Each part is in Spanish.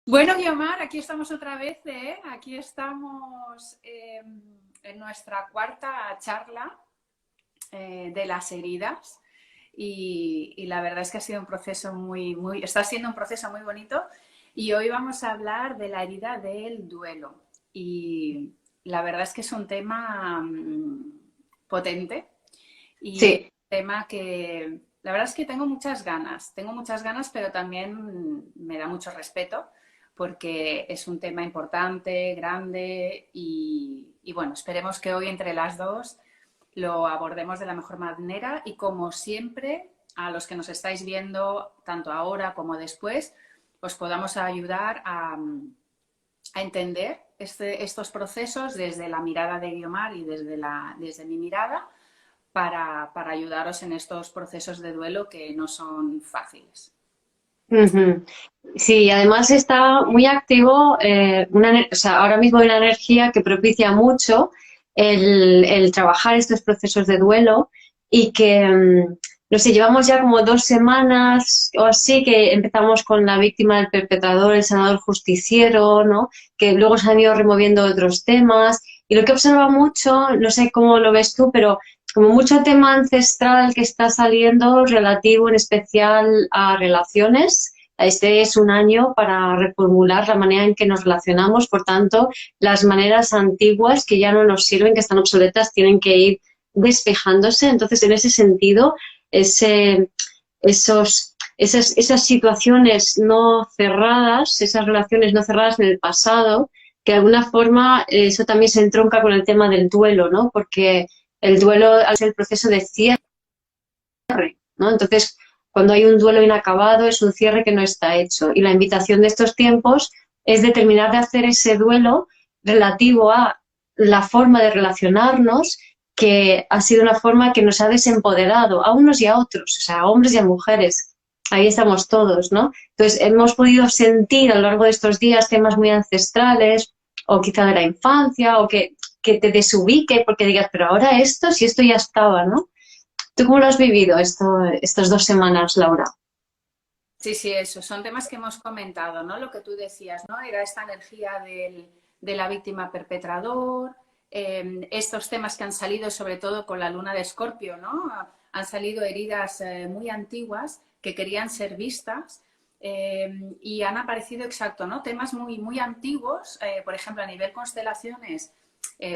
Bueno, Guiomar, aquí estamos otra vez, ¿eh? Aquí estamos en nuestra cuarta charla de las heridas y la verdad es que ha sido un proceso está siendo un proceso muy bonito y hoy vamos a hablar de la herida del duelo y la verdad es que es un tema potente y Sí. un tema que la verdad es que tengo muchas ganas, pero también me da mucho respeto porque es un tema importante, grande y bueno, esperemos que hoy entre las dos lo abordemos de la mejor manera y como siempre, a los que nos estáis viendo, tanto ahora como después, os podamos ayudar a entender estos procesos desde la mirada de Guiomar y desde mi mirada para ayudaros en estos procesos de duelo que no son fáciles. Ujú. Sí, además está muy activo, o sea, ahora mismo hay una energía que propicia mucho el trabajar estos procesos de duelo y que, no sé, llevamos ya como 2 semanas o así que empezamos con la víctima, el perpetrador, el sanador justiciero, ¿no? Que luego se han ido removiendo otros temas y lo que he observado mucho, no sé cómo lo ves tú, pero como mucho tema ancestral que está saliendo relativo en especial a relaciones. Este es un año para reformular la manera en que nos relacionamos, por tanto, las maneras antiguas que ya no nos sirven, que están obsoletas, tienen que ir despejándose. Entonces, en ese sentido, esas situaciones no cerradas, esas relaciones no cerradas en el pasado, que de alguna forma eso también se entronca con el tema del duelo, ¿no? Porque el duelo es el proceso de cierre, ¿no? Entonces, cuando hay un duelo inacabado, es un cierre que no está hecho. Y la invitación de estos tiempos es de terminar de hacer ese duelo relativo a la forma de relacionarnos, que ha sido una forma que nos ha desempoderado a unos y a otros, o sea, a hombres y a mujeres. Ahí estamos todos, ¿no? Entonces, hemos podido sentir a lo largo de estos días temas muy ancestrales, o quizá de la infancia, o que te desubique porque digas, pero ahora esto, si esto ya estaba, ¿no? ¿Tú cómo lo has vivido estas 2 semanas, Laura? Sí, sí, eso. Son temas que hemos comentado, ¿no? Lo que tú decías, ¿no? Era esta energía de la víctima perpetrador, estos temas que han salido sobre todo con la luna de Escorpio, ¿no? Han salido heridas muy antiguas que querían ser vistas y han aparecido, exacto, ¿no? Temas muy antiguos, por ejemplo, a nivel constelaciones,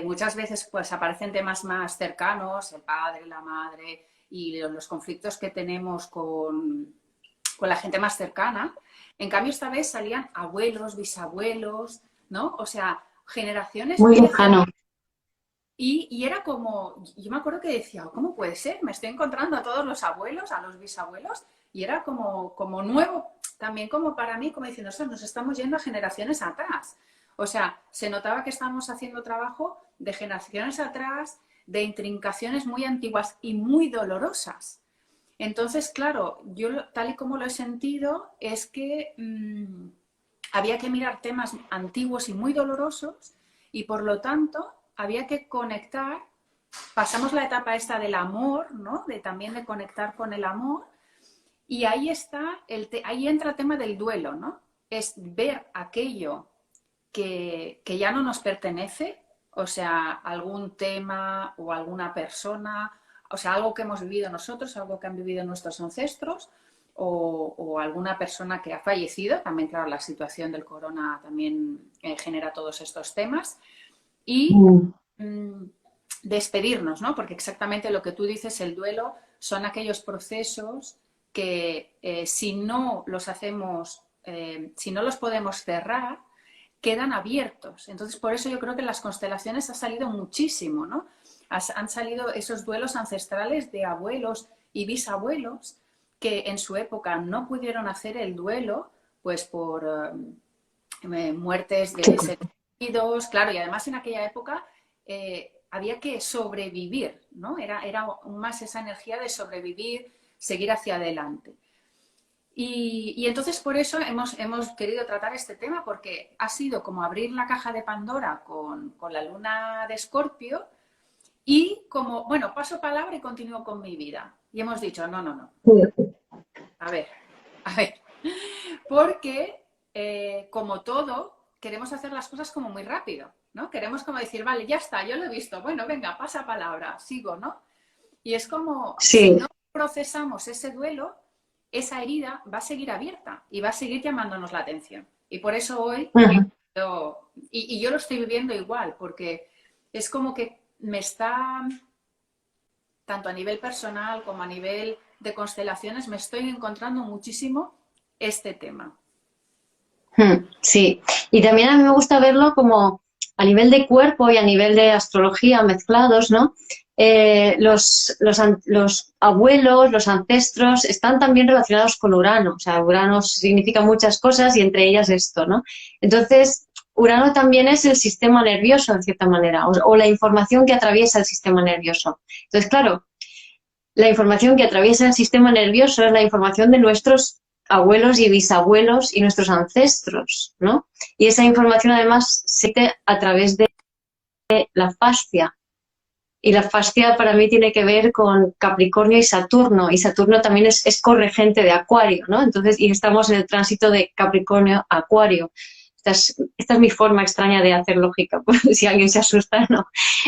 muchas veces pues aparecen temas más cercanos, el padre, la madre y los conflictos que tenemos con la gente más cercana. En cambio, esta vez salían abuelos, bisabuelos, ¿no? O sea, generaciones Muy muy lejanas. lejano. Y era como, yo me acuerdo que decía, ¿cómo puede ser? Me estoy encontrando a todos los abuelos, a los bisabuelos, y era como nuevo, también como para mí, como diciendo, "Ostras, nos estamos yendo a generaciones atrás". O sea, se notaba que estábamos haciendo trabajo de generaciones atrás, de intrincaciones muy antiguas y muy dolorosas. Entonces, claro, yo tal y como lo he sentido es que había que mirar temas antiguos y muy dolorosos y por lo tanto había que conectar, pasamos la etapa esta del amor, ¿no? De también de conectar con el amor y ahí está, ahí entra el tema del duelo, ¿no? Es ver aquello que ya no nos pertenece, o sea, algún tema o alguna persona, o sea, algo que hemos vivido nosotros, algo que han vivido nuestros ancestros, o alguna persona que ha fallecido, también claro, la situación del corona también genera todos estos temas, y Mm. mm, despedirnos, ¿no? Porque exactamente lo que tú dices, el duelo, son aquellos procesos que si no los hacemos, si no los podemos cerrar, quedan abiertos. Entonces, por eso yo creo que en las constelaciones ha salido muchísimo, ¿no? Han salido esos duelos ancestrales de abuelos y bisabuelos que en su época no pudieron hacer el duelo, pues por muertes de seres queridos, claro, y además en aquella época había que sobrevivir, ¿no? Era más esa energía de sobrevivir, seguir hacia adelante. Y entonces por eso hemos querido tratar este tema porque ha sido como abrir la caja de Pandora con la luna de Escorpio y como, bueno, paso palabra y continúo con mi vida. Y hemos dicho, no, no, no, a ver, a ver, porque como todo, queremos hacer las cosas como muy rápido, ¿no? Queremos como decir, vale, ya está, yo lo he visto, bueno, venga, pasa palabra, sigo, ¿no? Y es como, si Sí. no procesamos ese duelo, esa herida va a seguir abierta y va a seguir llamándonos la atención. Y por eso hoy, Ujú. y yo lo estoy viviendo igual, porque es como que me está, tanto a nivel personal como a nivel de constelaciones, me estoy encontrando muchísimo este tema. Sí, y también a mí me gusta verlo como a nivel de cuerpo y a nivel de astrología mezclados, ¿no? Los abuelos, los ancestros están también relacionados con Urano, o sea, Urano significa muchas cosas y entre ellas esto, ¿no? Entonces, Urano también es el sistema nervioso, en cierta manera, o la información que atraviesa el sistema nervioso. Entonces, claro, la información que atraviesa el sistema nervioso es la información de nuestros abuelos y bisabuelos y nuestros ancestros, ¿no? Y esa información además se hace a través de la fascia. Y la fascia para mí tiene que ver con Capricornio y Saturno también es corregente de Acuario, ¿no? Entonces, y estamos en el tránsito de Capricornio a Acuario. Esta es mi forma extraña de hacer lógica, por si alguien se asusta, ¿no?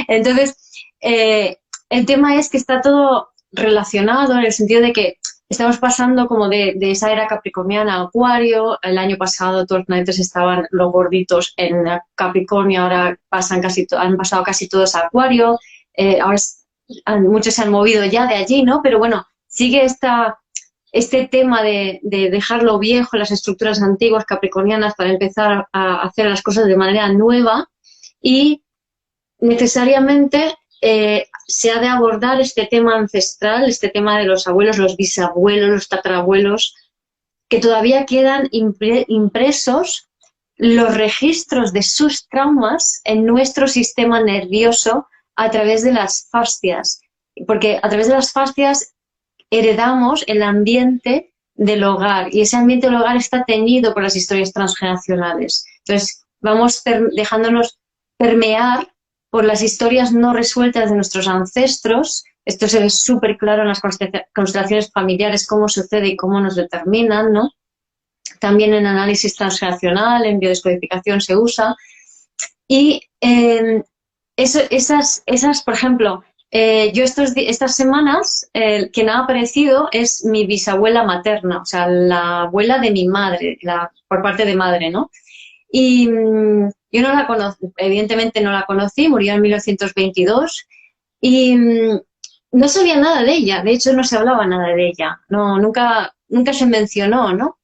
Entonces, el tema es que está todo relacionado en el sentido de que estamos pasando como de esa era capricorniana a Acuario. El año pasado todos los planetas estaban los gorditos en Capricornio, ahora han pasado casi todos a Acuario. Ahora muchos se han movido ya de allí, ¿no? Pero bueno, sigue este tema de dejar lo viejo, las estructuras antiguas capricornianas para empezar a hacer las cosas de manera nueva y necesariamente se ha de abordar este tema ancestral, este tema de los abuelos, los bisabuelos, los tatarabuelos, que todavía quedan impresos los registros de sus traumas en nuestro sistema nervioso a través de las fascias, porque a través de las fascias heredamos el ambiente del hogar y ese ambiente del hogar está teñido por las historias transgeneracionales. Entonces vamos dejándonos permear por las historias no resueltas de nuestros ancestros. Esto se ve súper claro en las constelaciones familiares, cómo sucede y cómo nos determinan, ¿no? También en análisis transgeneracional, en biodescodificación se usa. Y por ejemplo, yo estas semanas, quien ha aparecido es mi bisabuela materna, o sea, la abuela de mi madre, por parte de madre, ¿no? Y yo no la conocí, evidentemente no la conocí, murió en 1922 y no sabía nada de ella, de hecho no se hablaba nada de ella, no, nunca se mencionó, ¿no?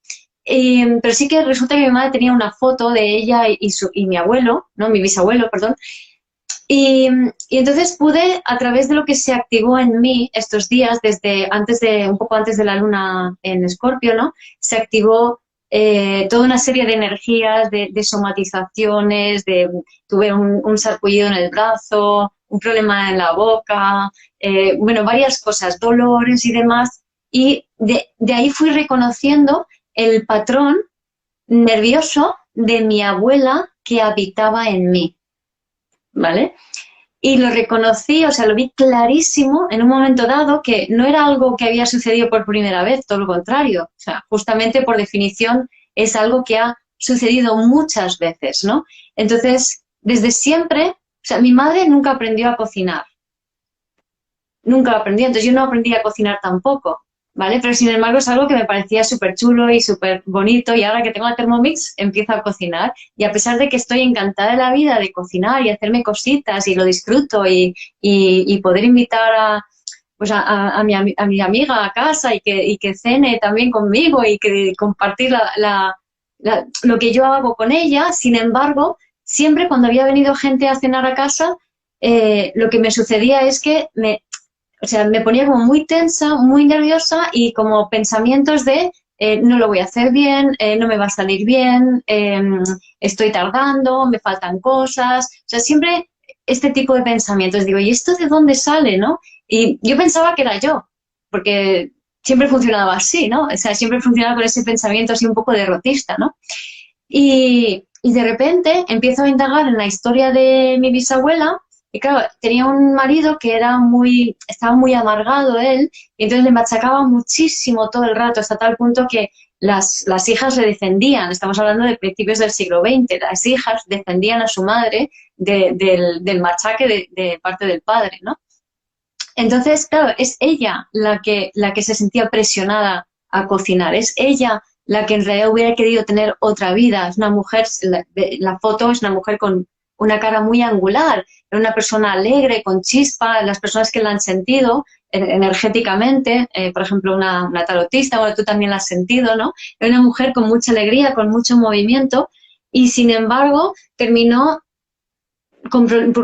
Pero sí que resulta que mi madre tenía una foto de ella y mi abuelo, ¿no? Mi bisabuelo, perdón. Y entonces pude, a través de lo que se activó en mí estos días, un poco antes de la luna en Escorpio, ¿no? Se activó toda una serie de energías, de somatizaciones, tuve un sarpullido en el brazo, un problema en la boca, bueno, varias cosas, dolores y demás. Y de ahí fui reconociendo el patrón nervioso de mi abuela que habitaba en mí, ¿vale? Y lo reconocí, o sea, lo vi clarísimo en un momento dado que no era algo que había sucedido por primera vez, todo lo contrario. O sea, justamente por definición es algo que ha sucedido muchas veces, ¿no? Entonces, desde siempre, o sea, mi madre nunca aprendió a cocinar. Nunca aprendió, entonces yo no aprendí a cocinar tampoco, ¿vale? Pero sin embargo es algo que me parecía súper chulo y súper bonito y ahora que tengo la Thermomix empiezo a cocinar y a pesar de que estoy encantada de la vida de cocinar y hacerme cositas y lo disfruto y poder invitar pues a mi amiga a casa y que cene también conmigo y que compartir lo que yo hago con ella, sin embargo, siempre cuando había venido gente a cenar a casa, lo que me sucedía es que o sea, me ponía como muy tensa, muy nerviosa y como pensamientos de no lo voy a hacer bien, no me va a salir bien, estoy tardando, me faltan cosas. O sea, siempre este tipo de pensamientos. Digo, ¿y esto de dónde sale, no? Y yo pensaba que era yo, porque siempre funcionaba así, ¿no? O sea, siempre funcionaba con ese pensamiento así un poco derrotista, ¿no? Y de repente empiezo a indagar en la historia de mi bisabuela Y claro, tenía un marido que estaba muy amargado él, y entonces le machacaba muchísimo todo el rato, hasta tal punto que las hijas le defendían. Estamos hablando de principios del siglo XX. Las hijas defendían a su madre del machaque de parte del padre, ¿no? Entonces, claro, es ella la que se sentía presionada a cocinar, es ella la que en realidad hubiera querido tener otra vida. Es una mujer, la foto es una mujer con una cara muy angular, era una persona alegre, con chispa. Las personas que la han sentido energéticamente, por ejemplo, una tarotista, bueno, tú también la has sentido, ¿no? Era una mujer con mucha alegría, con mucho movimiento, y sin embargo terminó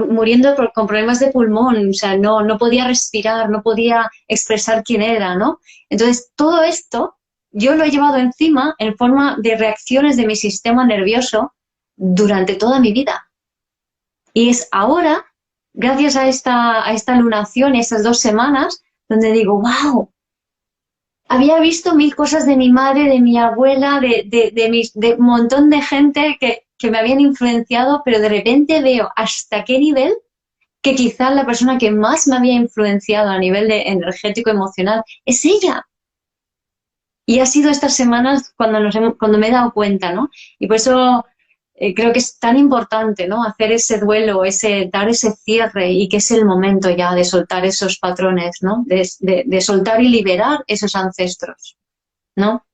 muriendo con problemas de pulmón, o sea, no podía respirar, no podía expresar quién era, ¿no? Entonces, todo esto yo lo he llevado encima en forma de reacciones de mi sistema nervioso durante toda mi vida. Y es ahora, gracias a esta lunación, estas 2 semanas, donde digo, wow, había visto mil cosas de mi madre, de mi abuela, de un montón de gente que me habían influenciado, pero de repente veo hasta qué nivel que quizás la persona que más me había influenciado a nivel de energético emocional es ella. Y ha sido estas semanas cuando me he dado cuenta, ¿no? Y por eso creo que es tan importante, ¿no? Hacer ese duelo, dar ese cierre, y que es el momento ya de soltar esos patrones, ¿no? De soltar y liberar esos ancestros, ¿no?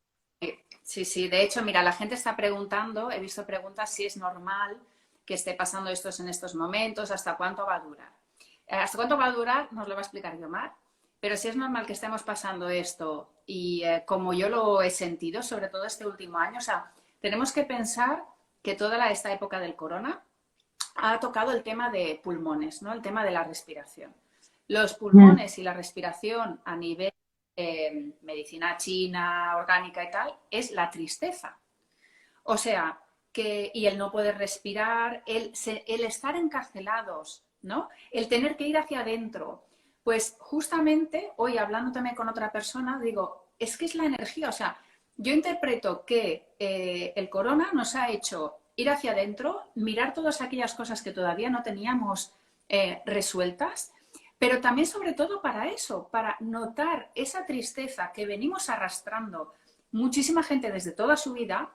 Sí, sí, de hecho, mira, la gente está preguntando, he visto preguntas si es normal que esté pasando esto en estos momentos, hasta cuánto va a durar. ¿Hasta cuánto va a durar? Nos lo va a explicar Guiomar, pero si es normal que estemos pasando esto y como yo lo he sentido, sobre todo este último año, o sea, tenemos que pensar que toda esta época del corona ha tocado el tema de pulmones, ¿no? El tema de la respiración. Los pulmones y la respiración a nivel medicina china, orgánica y tal, es la tristeza. O sea, y el no poder respirar, el estar encarcelados, ¿no? El tener que ir hacia adentro. Pues justamente hoy hablando también con otra persona, digo, es que es la energía, o sea, yo interpreto que el corona nos ha hecho ir hacia adentro, mirar todas aquellas cosas que todavía no teníamos resueltas, pero también sobre todo para eso, para notar esa tristeza que venimos arrastrando muchísima gente desde toda su vida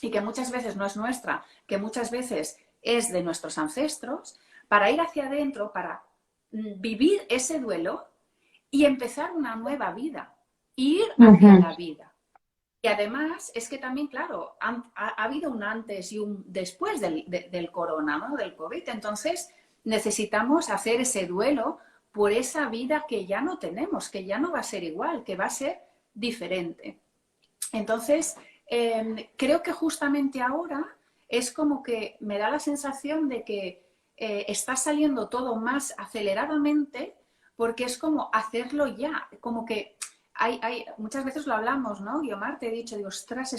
y que muchas veces no es nuestra, que muchas veces es de nuestros ancestros, para ir hacia adentro, para vivir ese duelo y empezar una nueva vida, ir hacia la vida. Y además es que también, claro, ha habido un antes y un después del corona, ¿no? Del COVID. Entonces necesitamos hacer ese duelo por esa vida que ya no tenemos, que ya no va a ser igual, que va a ser diferente. Entonces, creo que justamente ahora es como que me da la sensación de que está saliendo todo más aceleradamente porque es como hacerlo ya, como que muchas veces lo hablamos, ¿no? Guiomar, te he dicho, digo, ostras,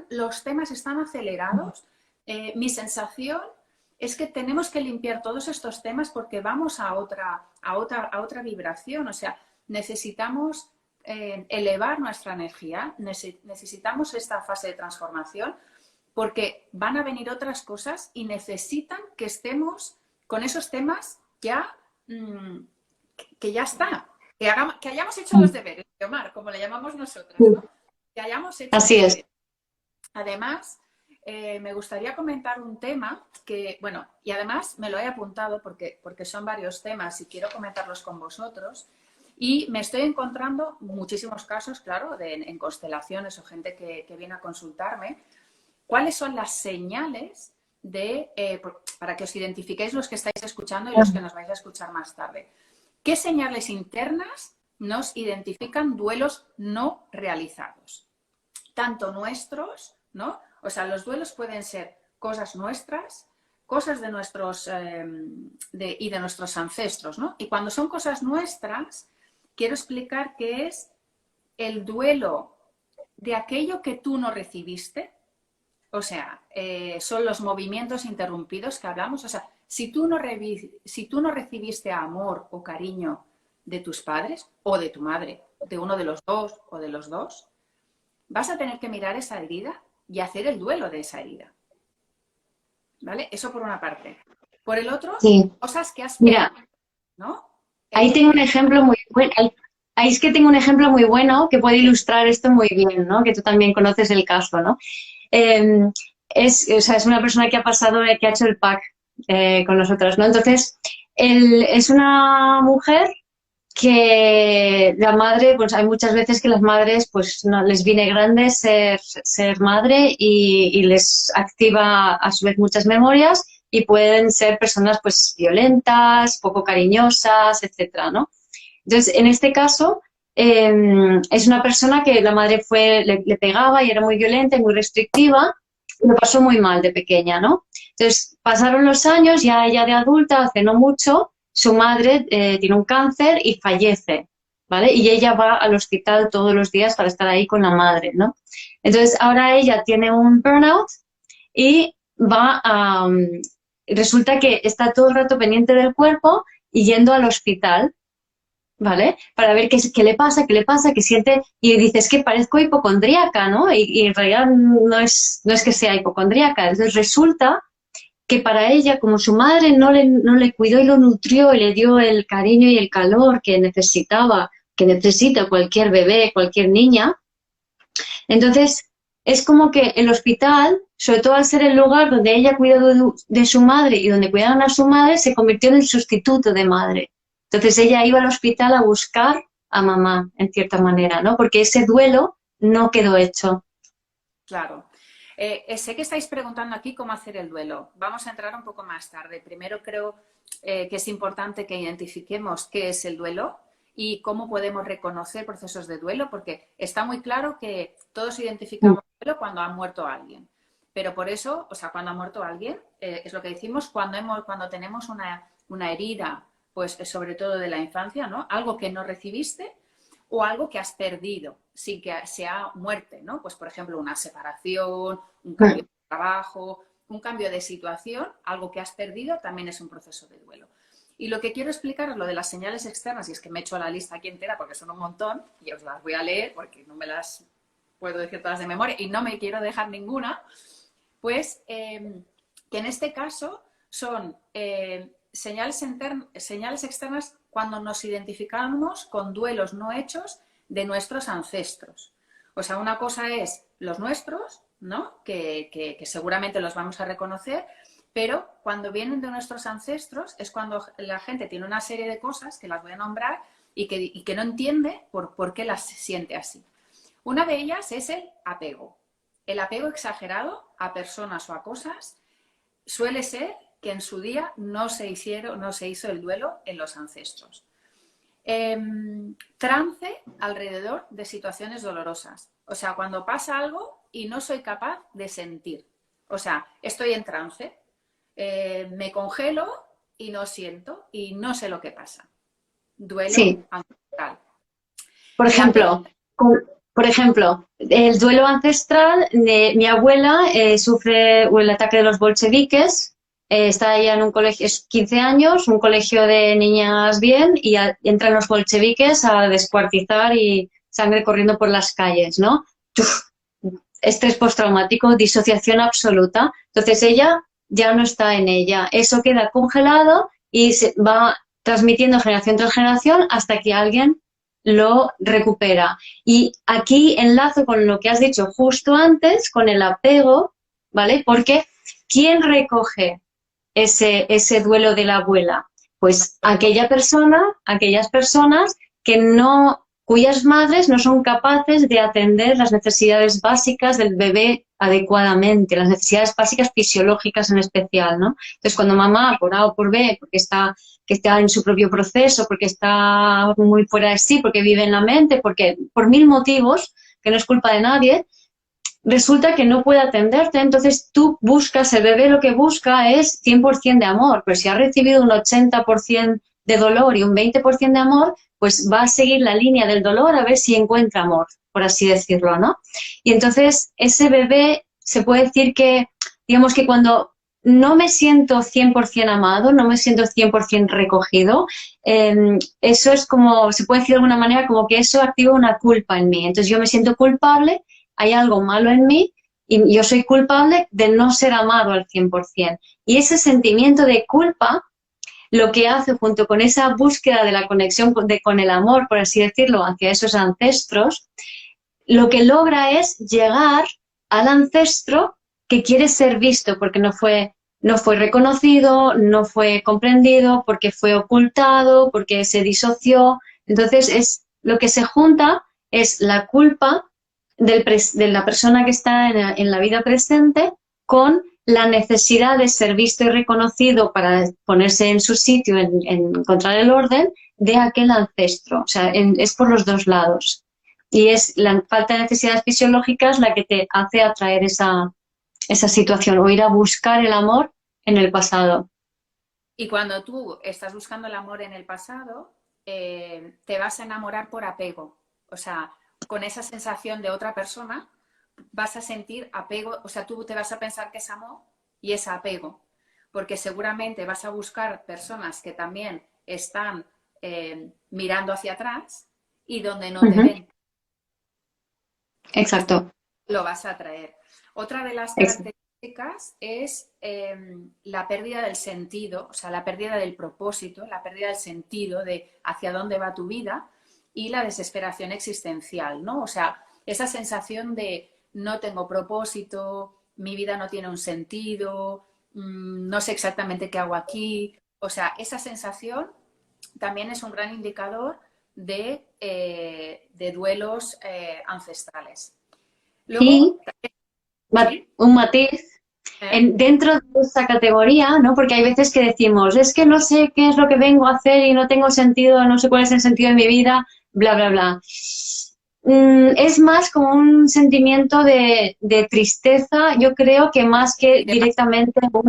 los temas están acelerados. Mi sensación es que tenemos que limpiar todos estos temas porque vamos a otra vibración, o sea, necesitamos elevar nuestra energía, necesitamos esta fase de transformación porque van a venir otras cosas y necesitan que estemos con esos temas ya, que ya está, que hayamos hecho los deberes, Omar, como le llamamos nosotras, ¿no? Que hayamos hecho Así los es. deberes. Además, me gustaría comentar un tema que, bueno, y además me lo he apuntado porque son varios temas y quiero comentarlos con vosotros. Y me estoy encontrando muchísimos casos, claro, en constelaciones o gente que viene a consultarme. ¿Cuáles son las señales para que os identifiquéis los que estáis escuchando y los que nos vais a escuchar más tarde? ¿Qué señales internas nos identifican duelos no realizados? Tanto nuestros, ¿no? O sea, los duelos pueden ser cosas nuestras, cosas de nuestros ancestros, ¿no? Y cuando son cosas nuestras, quiero explicar qué es el duelo de aquello que tú no recibiste. O sea, son los movimientos interrumpidos que hablamos. O sea, si tú no recibiste amor o cariño de tus padres o de tu madre, de uno de los dos o de los dos, vas a tener que mirar esa herida y hacer el duelo de esa herida. ¿Vale? Eso por una parte. Por el otro, sí. cosas que has Mira, perdido, ¿no? ahí tengo un ejemplo muy bueno. Ahí es que tengo un ejemplo muy bueno que puede ilustrar esto muy bien, ¿no? Que tú también conoces el caso, ¿no? Eh, o sea, es una persona que ha pasado, que ha hecho el pack con nosotros, ¿no? Entonces, es una mujer que la madre, pues hay muchas veces que las madres, pues no les viene grande ser madre y les activa a su vez muchas memorias y pueden ser personas pues violentas, poco cariñosas, etcétera, ¿no? Entonces, en este caso, es una persona que la madre le pegaba y era muy violenta y muy restrictiva y lo pasó muy mal de pequeña, ¿no? Entonces, pasaron los años, ya ella de adulta, hace no mucho, su madre tiene un cáncer y fallece, ¿vale? Y ella va al hospital todos los días para estar ahí con la madre, ¿no? Entonces, ahora ella tiene un burnout y resulta que está todo el rato pendiente del cuerpo y yendo al hospital, ¿vale? Para ver qué le pasa, qué siente, y dices que parezco hipocondríaca, ¿no? Y en realidad no es que sea hipocondríaca. Entonces resulta que para ella, como su madre no le cuidó y lo nutrió y le dio el cariño y el calor que necesitaba, que necesita cualquier bebé, cualquier niña, entonces es como que el hospital, sobre todo al ser el lugar donde ella cuidó de su madre y donde cuidaban a su madre, se convirtió en el sustituto de madre. Entonces ella iba al hospital a buscar a mamá, en cierta manera, ¿no? Porque ese duelo no quedó hecho. Claro. Sé que estáis preguntando aquí cómo hacer el duelo. Vamos a entrar un poco más tarde. Primero creo que es importante que identifiquemos qué es el duelo y cómo podemos reconocer procesos de duelo, porque está muy claro que todos identificamos el duelo cuando ha muerto alguien. Pero por eso, o sea, cuando ha muerto alguien, es lo que decimos, cuando tenemos una herida, pues sobre todo de la infancia, ¿no? Algo que no recibiste o algo que has perdido sin que sea muerte, ¿no? Pues, por ejemplo, una separación, un cambio de trabajo, un cambio de situación, algo que has perdido también es un proceso de duelo. Y lo que quiero explicar es lo de las señales externas, y es que me he hecho la lista aquí entera porque son un montón, y os las voy a leer porque no me las puedo decir todas de memoria y no me quiero dejar ninguna, pues que en este caso son señales externas cuando nos identificamos con duelos no hechos de nuestros ancestros. O sea, una cosa es los nuestros, ¿no? Que seguramente los vamos a reconocer, pero cuando vienen de nuestros ancestros es cuando la gente tiene una serie de cosas, que las voy a nombrar, y que no entiende por qué las siente así. Una de ellas es el apego. El apego exagerado a personas o a cosas suele ser que en su día no se hizo el duelo en los ancestros. Trance alrededor de situaciones dolorosas. O sea, cuando pasa algo y no soy capaz de sentir. O sea, estoy en trance, me congelo y no siento y no sé lo que pasa. Duelo Sí. ancestral. Por El apego. ejemplo, el duelo ancestral de mi abuela sufre el ataque de los bolcheviques, está ella en un colegio, es 15 años, un colegio de niñas bien, y entran los bolcheviques a descuartizar y sangre corriendo por las calles, ¿no? Estrés postraumático, disociación absoluta. Entonces ella ya no está en ella. Eso queda congelado y se va transmitiendo generación tras generación hasta que alguien lo recupera. Y aquí enlazo con lo que has dicho justo antes, con el apego, ¿vale? Porque ¿quién recoge ese duelo de la abuela? Pues aquellas personas que no, cuyas madres no son capaces de atender las necesidades básicas del bebé adecuadamente, las necesidades básicas fisiológicas en especial, ¿no? Entonces, cuando mamá, por A o por B, que está en su propio proceso, porque está muy fuera de sí, porque vive en la mente, porque por mil motivos, que no es culpa de nadie, resulta que no puede atenderte, entonces tú buscas, el bebé lo que busca es 100% de amor, pero si ha recibido un 80% de dolor y un 20% de amor, pues va a seguir la línea del dolor a ver si encuentra amor, por así decirlo, ¿no? Y entonces ese bebé se puede decir que, digamos que cuando no me siento 100% amado, no me siento 100% recogido, eso es como, se puede decir de alguna manera, como que eso activa una culpa en mí. Entonces yo me siento culpable, hay algo malo en mí y yo soy culpable de no ser amado al 100%. Y ese sentimiento de culpa lo que hace junto con esa búsqueda de la conexión con el amor, por así decirlo, hacia esos ancestros, lo que logra es llegar al ancestro que quiere ser visto porque no fue reconocido, no fue comprendido, porque fue ocultado, porque se disoció. Entonces, lo que se junta es la culpa de la persona que está en la vida presente con la necesidad de ser visto y reconocido para ponerse en su sitio, en encontrar el orden de aquel ancestro. O sea, es por los dos lados. Y es la falta de necesidades fisiológicas la que te hace atraer esa situación o ir a buscar el amor en el pasado. Y cuando tú estás buscando el amor en el pasado, te vas a enamorar por apego. O sea, con esa sensación de otra persona, vas a sentir apego, o sea, tú te vas a pensar que es amor y es apego. Porque seguramente vas a buscar personas que también están mirando hacia atrás y donde no te ven, pues Exacto. lo vas a atraer. Otra de las Exacto. características es la pérdida del sentido, o sea, la pérdida del propósito, la pérdida del sentido de hacia dónde va tu vida y la desesperación existencial, ¿no? O sea, esa sensación de no tengo propósito, mi vida no tiene un sentido, no sé exactamente qué hago aquí. O sea, esa sensación también es un gran indicador de duelos ancestrales. Y Luego, ¿sí? un matiz ¿Eh? dentro de esta categoría, ¿no? Porque hay veces que decimos, es que no sé qué es lo que vengo a hacer y no tengo sentido, no sé cuál es el sentido de mi vida, bla, bla, bla. Es más como un sentimiento de tristeza, yo creo que más que Y de directamente o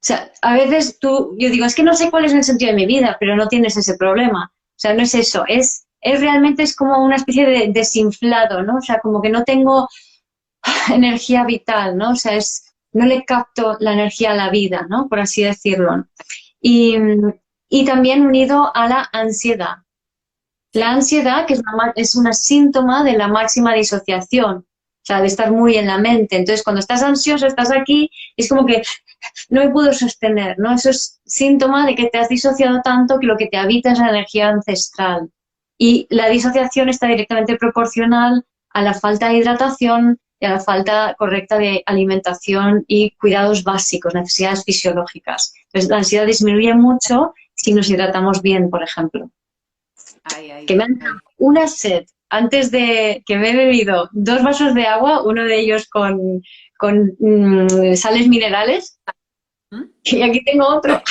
sea, a veces yo digo, es que no sé cuál es el sentido de mi vida, pero no tienes ese problema. O sea, no es eso, es realmente es como una especie de desinflado, ¿no? O sea, como que no tengo energía vital, ¿no? O sea, no le capto la energía a la vida, ¿no? Por así decirlo. Y, y también unido a la ansiedad. La sí, ansiedad, que es una síntoma de la máxima disociación, o sea, de estar muy en la mente. Entonces, cuando estás ansioso, estás aquí, es como que no me puedo sostener, ¿no? Eso es síntoma de que te has disociado tanto que lo que te habita es la energía ancestral. Y la disociación está directamente proporcional a la falta de hidratación y a la falta correcta de alimentación y cuidados básicos, necesidades fisiológicas. Entonces, la ansiedad disminuye mucho si nos hidratamos bien, por ejemplo. ay, Que ay, me han dado ay. una sed antes de que me he bebido 2 vasos de agua, uno de ellos con sales minerales, ¿Mm? y aquí tengo otro.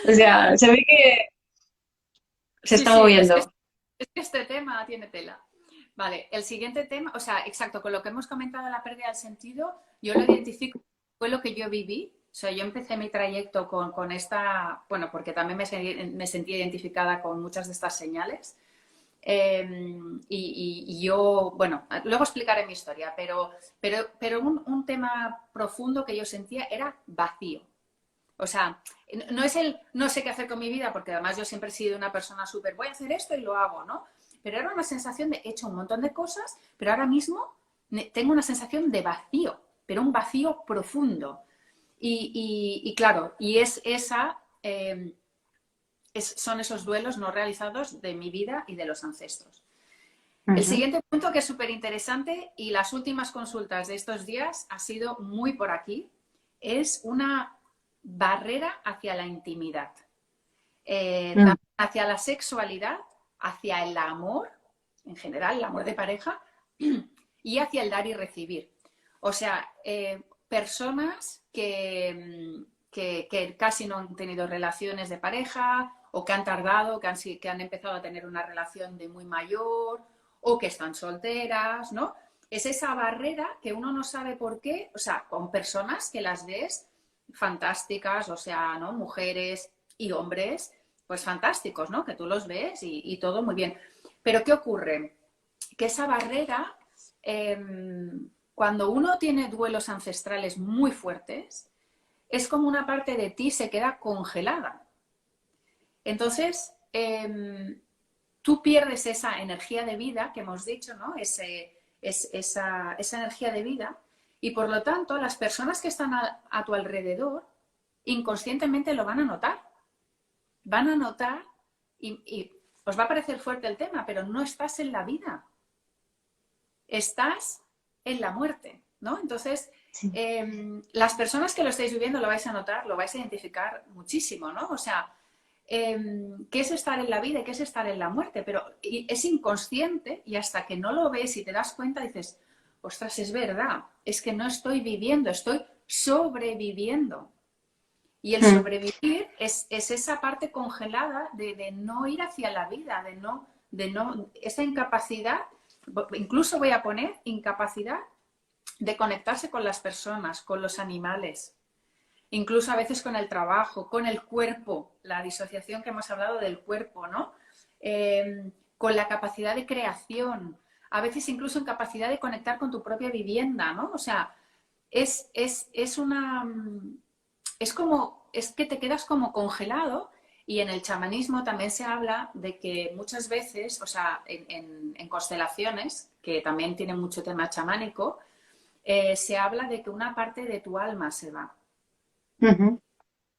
O sea, se ve que se Sí, está sí, moviendo. es que este tema tiene tela. Vale, el siguiente tema, o sea, exacto, con lo que hemos comentado, la pérdida del sentido, yo lo identifico, fue lo que yo viví. O sea, yo empecé mi trayecto con esta, bueno, porque también me sentí identificada con muchas de estas señales. Y yo, bueno, luego explicaré mi historia, pero un tema profundo que yo sentía era vacío. O sea, no es el no sé qué hacer con mi vida, porque además yo siempre he sido una persona súper, voy a hacer esto y lo hago, ¿no? Pero era una sensación de he hecho un montón de cosas, pero ahora mismo tengo una sensación de vacío, pero un vacío profundo. Y claro, y es esa, son esos duelos no realizados de mi vida y de los ancestros. El Ujú. siguiente punto que es súper interesante y las últimas consultas de estos días ha sido muy por aquí, es una barrera hacia la intimidad, Mm. hacia la sexualidad, hacia el amor, en general, el amor de pareja, y hacia el dar y recibir. O sea, personas que casi no han tenido relaciones de pareja o que han tardado, que han empezado a tener una relación de muy mayor o que están solteras, ¿no? Es esa barrera que uno no sabe por qué, o sea, con personas que las ves fantásticas, o sea, ¿no? Mujeres y hombres, pues fantásticos, ¿no? Que tú los ves y todo muy bien. Pero ¿qué ocurre? Que esa barrera, eh, cuando uno tiene duelos ancestrales muy fuertes, es como una parte de ti se queda congelada. Entonces, tú pierdes esa energía de vida que hemos dicho, ¿no? esa energía de vida y por lo tanto las personas que están a tu alrededor inconscientemente lo van a notar. Van a notar y os va a parecer fuerte el tema, pero no estás en la vida. Estás en la muerte, ¿no? Entonces, Sí. las personas que lo estáis viviendo lo vais a notar, lo vais a identificar muchísimo, ¿no? O sea, ¿qué es estar en la vida y qué es estar en la muerte? Pero es inconsciente y hasta que no lo ves y te das cuenta dices, ostras, es verdad, es que no estoy viviendo, estoy sobreviviendo. Y el sobrevivir es esa parte congelada de no ir hacia la vida, de no, esa incapacidad, incluso voy a poner incapacidad de conectarse con las personas, con los animales, incluso a veces con el trabajo, con el cuerpo, la disociación que hemos hablado del cuerpo, ¿no? Con la capacidad de creación, a veces incluso en capacidad de conectar con tu propia vivienda, ¿no? O sea, es una... es que te quedas como congelado y en el chamanismo también se habla de que muchas veces, o sea, en constelaciones, que también tienen mucho tema chamánico, se habla de que una parte de tu alma se va. Uh-huh.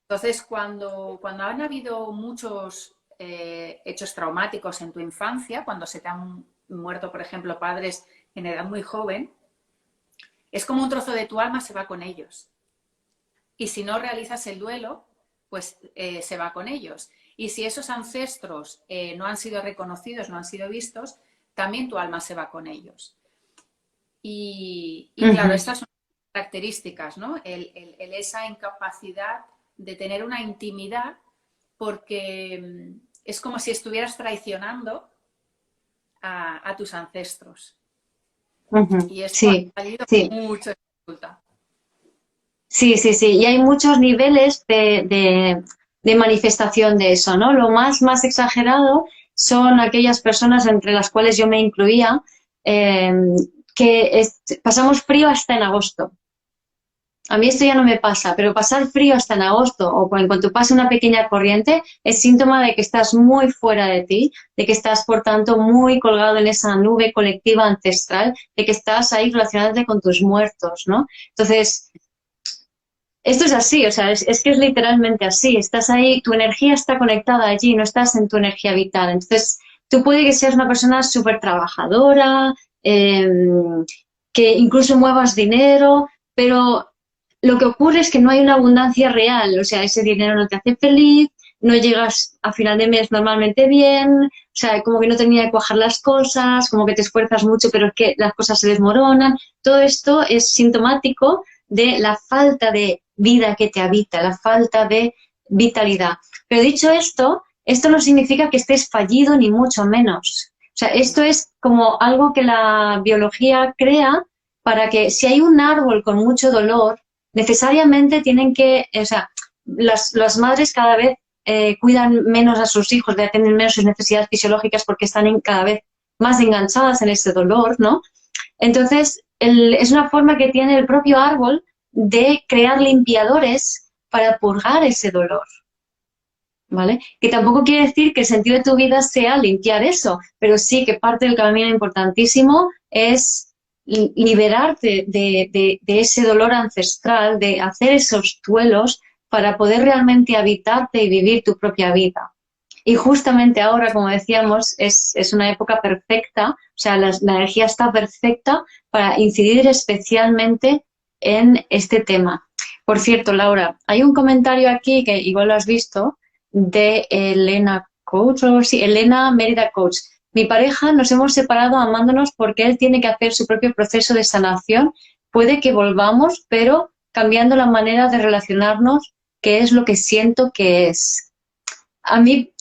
Entonces, cuando han habido muchos hechos traumáticos en tu infancia, cuando se te han muerto, por ejemplo, padres en edad muy joven, es como un trozo de tu alma se va con ellos. Y si no realizas el duelo, pues se va con ellos. Y si esos ancestros no han sido reconocidos, no han sido vistos, también tu alma se va con ellos. Y claro, estas son características, ¿no? Esa incapacidad de tener una intimidad porque es como si estuvieras traicionando a tus ancestros. Uh-huh. Y esto Sí, ha salido sí. mucho dificultad. Sí, sí, sí. Y hay muchos niveles de manifestación de eso, ¿no? Lo más exagerado son aquellas personas entre las cuales yo me incluía, eh, pasamos frío hasta en agosto. A mí esto ya no me pasa, pero pasar frío hasta en agosto o en cuanto pase una pequeña corriente es síntoma de que estás muy fuera de ti, de que estás, por tanto, muy colgado en esa nube colectiva ancestral, de que estás ahí relacionándote con tus muertos, ¿no? Entonces, esto es así, o sea, es que es literalmente así. Estás ahí, tu energía está conectada allí, no estás en tu energía vital. Entonces, tú puede que seas una persona súper trabajadora, que incluso muevas dinero, pero lo que ocurre es que no hay una abundancia real. O sea, ese dinero no te hace feliz, no llegas a final de mes normalmente bien, o sea, como que no termina de cuajar las cosas, como que te esfuerzas mucho, pero es que las cosas se desmoronan. Todo esto es sintomático de la falta de vida que te habita, la falta de vitalidad. Pero dicho esto, esto no significa que estés fallido ni mucho menos. O sea, esto es como algo que la biología crea para que si hay un árbol con mucho dolor, necesariamente tienen que, o sea, las madres cada vez cuidan menos a sus hijos, de atender menos sus necesidades fisiológicas porque están cada vez más enganchadas en ese dolor, ¿no? Entonces, es una forma que tiene el propio árbol de crear limpiadores para purgar ese dolor, ¿vale? Que tampoco quiere decir que el sentido de tu vida sea limpiar eso, pero sí que parte del camino importantísimo es liberarte de ese dolor ancestral, de hacer esos duelos para poder realmente habitarte y vivir tu propia vida. Y justamente ahora, como decíamos, es una época perfecta, o sea, la energía está perfecta para incidir especialmente en este tema. Por cierto, Laura, hay un comentario aquí que igual lo has visto, de Elena Coach, o algo así, Elena Mérida Coach. Mi pareja nos hemos separado amándonos porque él tiene que hacer su propio proceso de sanación. Puede que volvamos, pero cambiando la manera de relacionarnos, que es lo que siento que es. A mí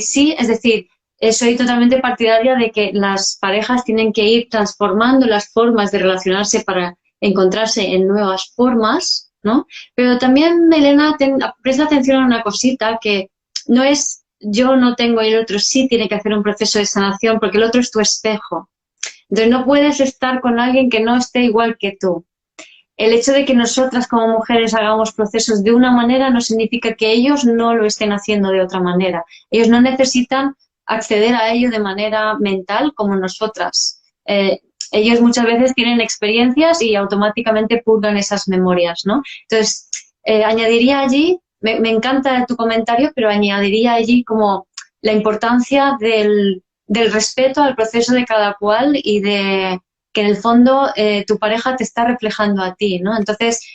sí, es decir, soy totalmente partidaria de que las parejas tienen que ir transformando las formas de relacionarse para encontrarse en nuevas formas, ¿no? Pero también, Elena, presta atención a una cosita que no es yo no tengo y el otro sí tiene que hacer un proceso de sanación porque el otro es tu espejo. Entonces no puedes estar con alguien que no esté igual que tú. El hecho de que nosotras como mujeres hagamos procesos de una manera no significa que ellos no lo estén haciendo de otra manera. Ellos no necesitan acceder a ello de manera mental como nosotras. ellos muchas veces tienen experiencias y automáticamente purgan esas memorias, ¿no? Entonces, añadiría allí, me encanta tu comentario, pero añadiría allí como la importancia del respeto al proceso de cada cual y de que en el fondo tu pareja te está reflejando a ti, ¿no? Entonces,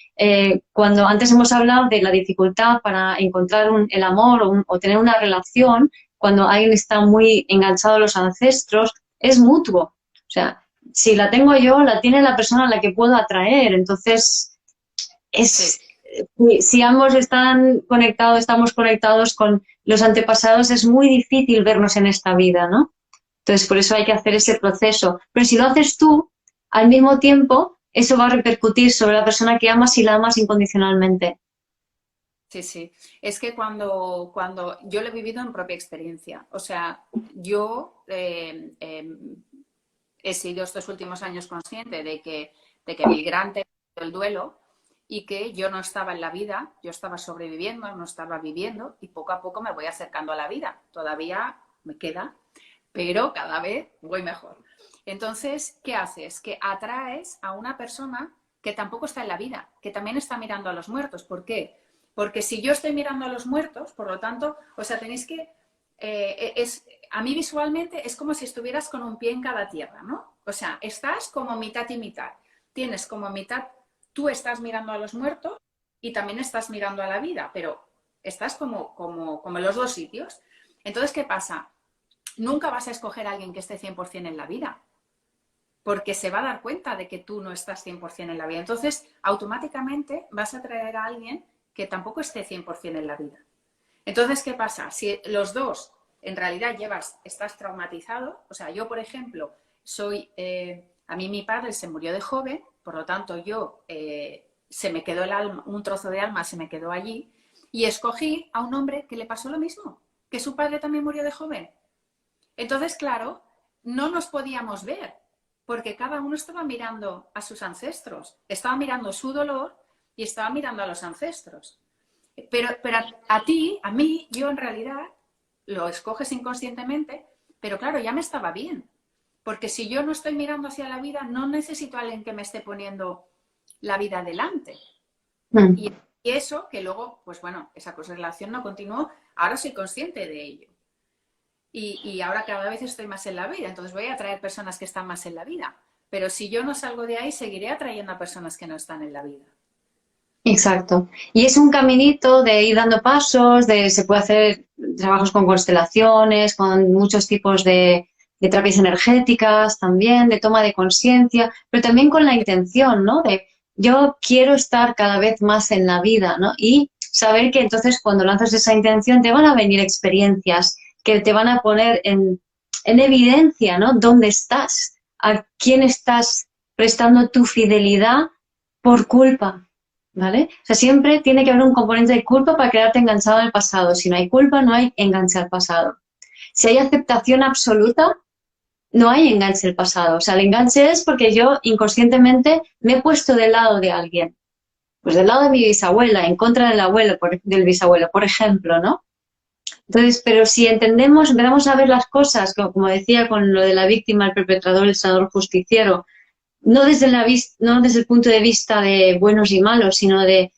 cuando antes hemos hablado de la dificultad para encontrar el amor o tener una relación, cuando alguien está muy enganchado a los ancestros, es mutuo. O sea, si la tengo yo, la tiene la persona a la que puedo atraer. Entonces, Sí. si ambos estamos conectados con los antepasados, es muy difícil vernos en esta vida, ¿no? Entonces, por eso hay que hacer ese proceso. Pero si lo haces tú, al mismo tiempo, eso va a repercutir sobre la persona que amas y la amas incondicionalmente. Sí, sí. Es que cuando yo lo he vivido en propia experiencia, o sea, yo he sido estos últimos años consciente de que migrante el duelo y que yo no estaba en la vida, yo estaba sobreviviendo, no estaba viviendo y poco a poco me voy acercando a la vida. Todavía me queda, pero cada vez voy mejor. Entonces, ¿qué haces? Que atraes a una persona que tampoco está en la vida, que también está mirando a los muertos. ¿Por qué? Porque si yo estoy mirando a los muertos, por lo tanto, o sea, tenéis que... a mí visualmente es como si estuvieras con un pie en cada tierra, ¿no? O sea, estás como mitad y mitad. Tienes como mitad, tú estás mirando a los muertos y también estás mirando a la vida, pero estás como en los dos sitios. Entonces, ¿qué pasa? Nunca vas a escoger a alguien que esté 100% en la vida, porque se va a dar cuenta de que tú no estás 100% en la vida. Entonces, automáticamente vas a traer a alguien que tampoco esté 100% en la vida. Entonces, ¿qué pasa? Si los dos en realidad estás traumatizado, o sea, yo, por ejemplo, a mí mi padre se murió de joven, por lo tanto se me quedó el alma, un trozo de alma se me quedó allí, y escogí a un hombre que le pasó lo mismo, que su padre también murió de joven. Entonces, claro, no nos podíamos ver, porque cada uno estaba mirando a sus ancestros, estaba mirando su dolor y estaba mirando a los ancestros. Pero a ti, a mí, yo en realidad lo escoges inconscientemente, pero claro, ya me estaba bien. Porque si yo no estoy mirando hacia la vida, no necesito a alguien que me esté poniendo la vida delante. Mm. Y eso, que luego, pues bueno, esa relación no continuó, ahora soy consciente de ello. Y ahora cada vez estoy más en la vida, entonces voy a atraer personas que están más en la vida. Pero si yo no salgo de ahí, seguiré atrayendo a personas que no están en la vida. Exacto. Y es un caminito de ir dando pasos, se puede hacer trabajos con constelaciones, con muchos tipos de terapias energéticas también, de toma de conciencia, pero también con la intención, ¿no? De yo quiero estar cada vez más en la vida, ¿no? Y saber que entonces cuando lanzas esa intención te van a venir experiencias que te van a poner en evidencia, ¿no? ¿Dónde estás? ¿A quién estás prestando tu fidelidad por culpa? ¿Vale? O sea, siempre tiene que haber un componente de culpa para quedarte enganchado en el pasado. Si no hay culpa, no hay enganche al pasado. Si hay aceptación absoluta, no hay enganche al pasado. O sea, el enganche es porque yo inconscientemente me he puesto del lado de alguien. Pues del lado de mi bisabuela, en contra del abuelo, del bisabuelo, por ejemplo, ¿no? Entonces, pero si empezamos a ver las cosas, como decía con lo de la víctima, el perpetrador, el sanador justiciero, no desde el punto de vista de buenos y malos, sino de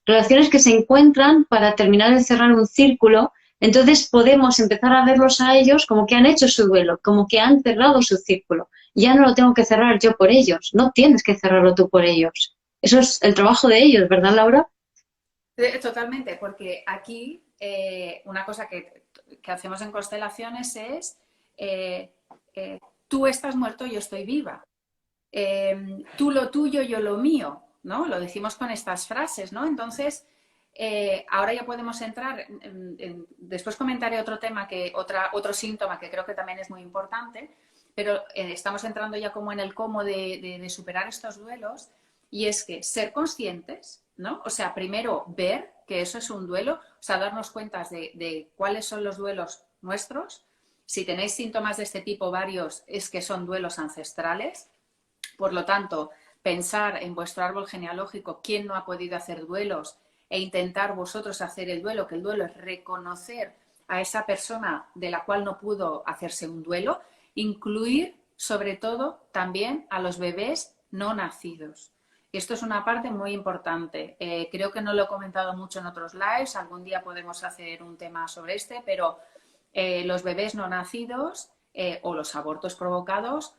relaciones que se encuentran para terminar de cerrar un círculo, entonces podemos empezar a verlos a ellos como que han hecho su duelo, como que han cerrado su círculo. Ya no lo tengo que cerrar yo por ellos, no tienes que cerrarlo tú por ellos. Eso es el trabajo de ellos, ¿verdad, Laura? Totalmente, porque aquí una cosa que hacemos en constelaciones es tú estás muerto, yo estoy viva. Tú lo tuyo, yo lo mío, ¿no? Lo decimos con estas frases, ¿no? Entonces, ahora ya podemos entrar, después comentaré otro tema, otro síntoma que creo que también es muy importante, pero estamos entrando ya como en el cómo de superar estos duelos, y es que ser conscientes, ¿no? O sea, primero ver que eso es un duelo, o sea, darnos cuenta de cuáles son los duelos nuestros. Si tenéis síntomas de este tipo varios, es que son duelos ancestrales. Por lo tanto, pensar en vuestro árbol genealógico quién no ha podido hacer duelos e intentar vosotros hacer el duelo, que el duelo es reconocer a esa persona de la cual no pudo hacerse un duelo, incluir sobre todo también a los bebés no nacidos. Esto es una parte muy importante. Creo que no lo he comentado mucho en otros lives, algún día podemos hacer un tema sobre este, pero los bebés no nacidos o los abortos provocados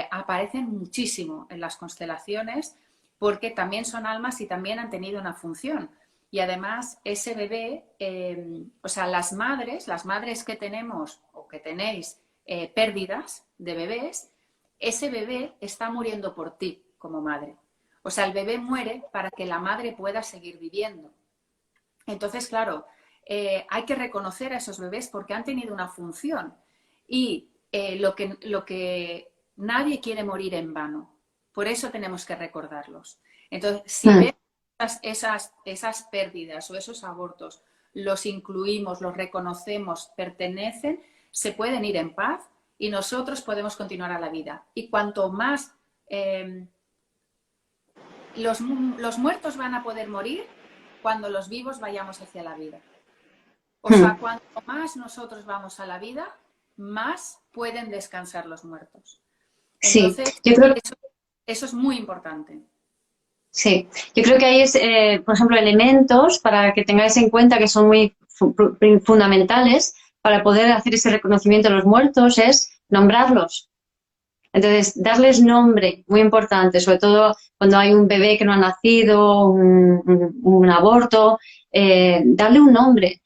aparecen muchísimo en las constelaciones porque también son almas y también han tenido una función. Y además ese bebé, o sea, las madres que tenemos o que tenéis pérdidas de bebés, ese bebé está muriendo por ti como madre. O sea, el bebé muere para que la madre pueda seguir viviendo. Entonces, claro, hay que reconocer a esos bebés porque han tenido una función. Y lo que nadie quiere morir en vano. Por eso tenemos que recordarlos. Entonces, si Mm. vemos esas pérdidas o esos abortos, los incluimos, los reconocemos, pertenecen, se pueden ir en paz y nosotros podemos continuar a la vida. Y cuanto más los muertos van a poder morir cuando los vivos vayamos hacia la vida. O sea, Mm. cuanto más nosotros vamos a la vida, más pueden descansar los muertos. Sí, Entonces, yo creo. eso es muy importante. Sí, yo creo que hay, por ejemplo, elementos para que tengáis en cuenta que son muy fundamentales para poder hacer ese reconocimiento de los muertos, es nombrarlos. Entonces, darles nombre, muy importante, sobre todo cuando hay un bebé que no ha nacido, un aborto, darle un nombre.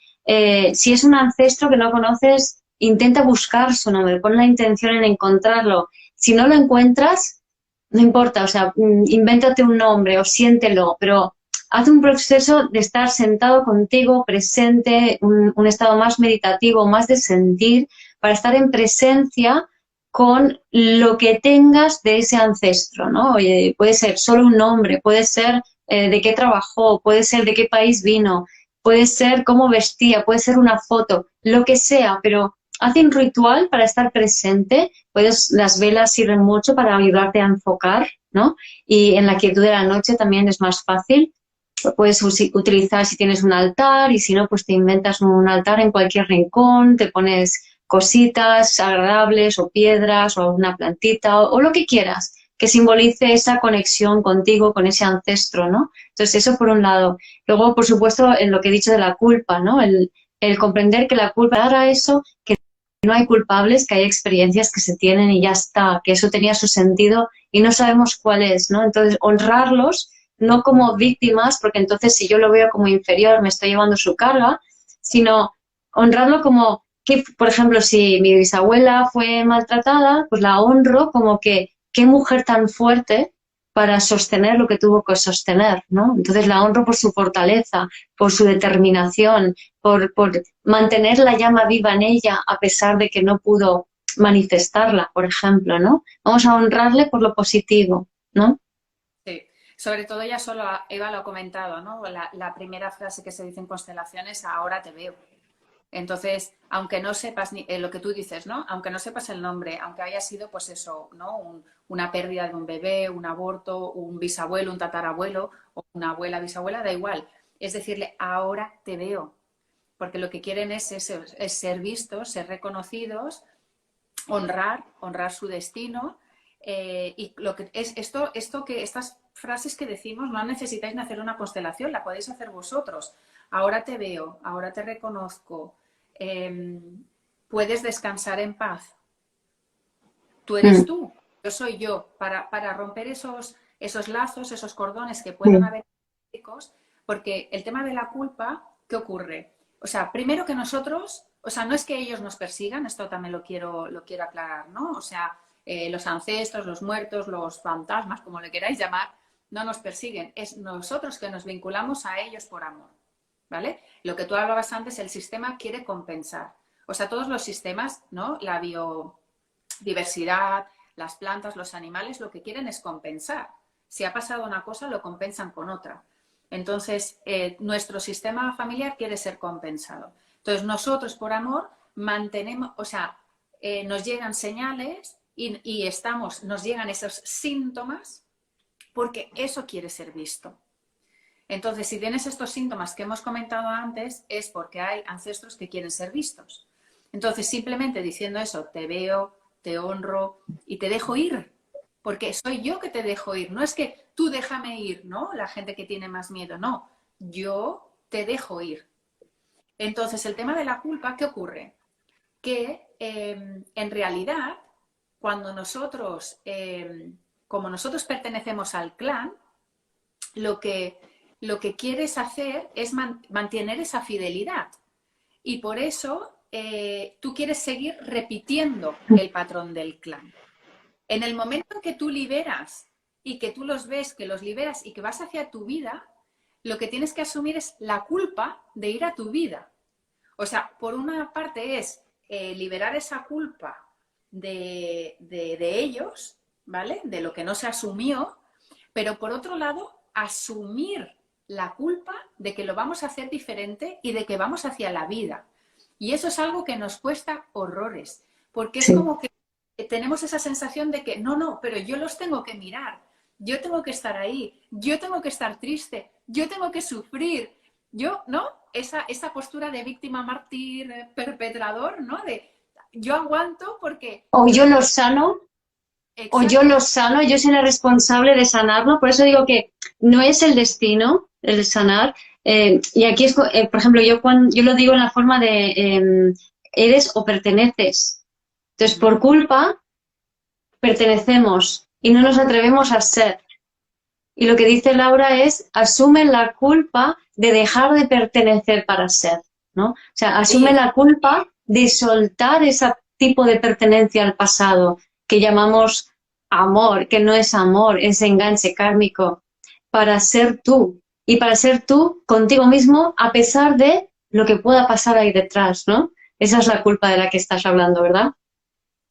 Si es un ancestro que no conoces, intenta buscar su nombre, pon la intención en encontrarlo. Si no lo encuentras, no importa, o sea, invéntate un nombre o siéntelo, pero haz un proceso de estar sentado contigo, presente, un estado más meditativo, más de sentir, para estar en presencia con lo que tengas de ese ancestro, ¿no? Oye, puede ser solo un nombre, puede ser de qué trabajó, puede ser de qué país vino, puede ser cómo vestía, puede ser una foto, lo que sea, pero haz un ritual para estar presente. Las velas sirven mucho para ayudarte a enfocar, ¿no? Y en la quietud de la noche también es más fácil. Puedes utilizar si tienes un altar y si no, pues te inventas un altar en cualquier rincón, te pones cositas agradables o piedras o una plantita o lo que quieras que simbolice esa conexión contigo, con ese ancestro, ¿no? Entonces, eso por un lado. Luego, por supuesto, en lo que he dicho de la culpa, ¿no? El comprender que la culpa era eso, que no hay culpables, que hay experiencias que se tienen y ya está, que eso tenía su sentido y no sabemos cuál es, ¿no? Entonces, honrarlos no como víctimas, porque entonces si yo lo veo como inferior, me estoy llevando su carga, sino honrarlo como que, por ejemplo, si mi bisabuela fue maltratada, pues la honro como que qué mujer tan fuerte para sostener lo que tuvo que sostener, ¿no? Entonces la honro por su fortaleza, por su determinación, por mantener la llama viva en ella a pesar de que no pudo manifestarla, por ejemplo, ¿no? Vamos a honrarle por lo positivo, ¿no? Sí. Sobre todo ya solo Eva lo ha comentado, ¿no? La primera frase que se dice en constelaciones, ahora te veo. Entonces, aunque no sepas lo que tú dices, ¿no? Aunque no sepas el nombre, aunque haya sido, pues eso, ¿no? Una pérdida de un bebé, un aborto, un bisabuelo, un tatarabuelo o una abuela, bisabuela, da igual. Es decirle, ahora te veo. Porque lo que quieren es eso, es ser vistos, ser reconocidos, honrar su destino. Y lo que es esto que estas frases que decimos no necesitáis hacer una constelación, la podéis hacer vosotros. Ahora te veo, ahora te reconozco, puedes descansar en paz. Tú eres Mm, tú, yo soy yo, para romper esos lazos, esos cordones que puedan mm, haber, porque el tema de la culpa, ¿qué ocurre? O sea, primero que nosotros, o sea, no es que ellos nos persigan, esto también lo quiero aclarar, ¿no? O sea, los ancestros, los muertos, los fantasmas, como le queráis llamar, no nos persiguen, es nosotros que nos vinculamos a ellos por amor, ¿vale? Lo que tú hablabas antes, el sistema quiere compensar. O sea, todos los sistemas, ¿no? La biodiversidad, las plantas, los animales, lo que quieren es compensar. Si ha pasado una cosa, lo compensan con otra. Entonces, nuestro sistema familiar quiere ser compensado. Entonces, nosotros por amor mantenemos, o sea, nos llegan señales y nos llegan esos síntomas porque eso quiere ser visto. Entonces, si tienes estos síntomas que hemos comentado antes, es porque hay ancestros que quieren ser vistos. Entonces, simplemente diciendo eso, te veo, te honro y te dejo ir, porque soy yo que te dejo ir, no es que tú déjame ir, ¿no? La gente que tiene más miedo, no, yo te dejo ir. Entonces, el tema de la culpa, ¿qué ocurre? Que en realidad, cuando nosotros, como nosotros pertenecemos al clan, lo que, lo que quieres hacer es mantener esa fidelidad. Y por eso tú quieres seguir repitiendo el patrón del clan. En el momento en que tú liberas y que tú los ves, que los liberas y que vas hacia tu vida, lo que tienes que asumir es la culpa de ir a tu vida. O sea, por una parte es liberar esa culpa de ellos, ¿vale? De lo que no se asumió, pero por otro lado, asumir la culpa de que lo vamos a hacer diferente y de que vamos hacia la vida. Y eso es algo que nos cuesta horrores, porque es Sí. como que tenemos esa sensación de que no, pero yo los tengo que mirar, yo tengo que estar ahí, yo tengo que estar triste, yo tengo que sufrir, yo, ¿no? Esa postura de víctima, mártir, perpetrador, ¿no? De yo aguanto porque O yo... yo los sano, o yo Exacto. los sano, yo soy la responsable de sanarlo. Por eso digo que no es el destino el sanar. Y aquí es, por ejemplo, yo lo digo en la forma de eres o perteneces. Entonces, por culpa, pertenecemos y no nos atrevemos a ser. Y lo que dice Laura es, asume la culpa de dejar de pertenecer para ser, ¿no? O sea, asume Sí, la culpa de soltar ese tipo de pertenencia al pasado que llamamos amor, que no es amor, es enganche kármico, para ser tú. Y para ser tú contigo mismo a pesar de lo que pueda pasar ahí detrás, ¿no? Esa es la culpa de la que estás hablando, ¿verdad?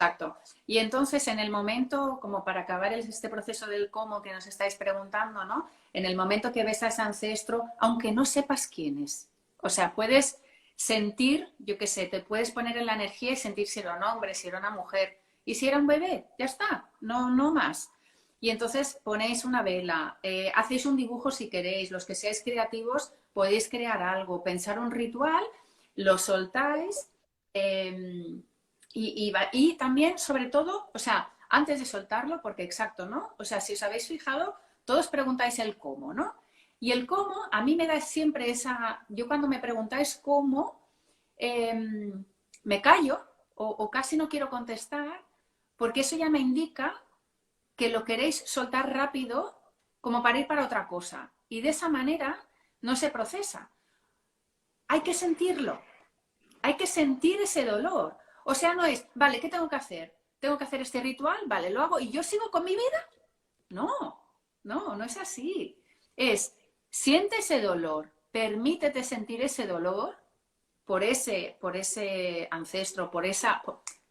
exacto. Y entonces, en el momento, como para acabar este proceso del cómo que nos estáis preguntando, ¿no? En el momento que ves a ese ancestro, aunque no sepas quién es, o sea, puedes sentir, yo qué sé, te puedes poner en la energía y sentir si era un hombre, si era una mujer, y si era un bebé, ya está, no más. Y entonces ponéis una vela, hacéis un dibujo si queréis, los que seáis creativos podéis crear algo, pensar un ritual, lo soltáis. eh, y también, sobre todo, o sea, antes de soltarlo, porque exacto, ¿no? O sea, si os habéis fijado, todos preguntáis el cómo, ¿no? Y el cómo, a mí me da siempre esa, yo cuando me preguntáis cómo, eh, me callo o casi no quiero contestar, porque eso ya me indica que lo queréis soltar rápido como para ir para otra cosa. Y de esa manera no se procesa. Hay que sentirlo, hay que sentir ese dolor. O sea, no es, vale, ¿qué tengo que hacer? ¿Tengo que hacer este ritual? Vale, lo hago y yo sigo con mi vida. No, no es así. Es, siente ese dolor, permítete sentir ese dolor por ese ancestro,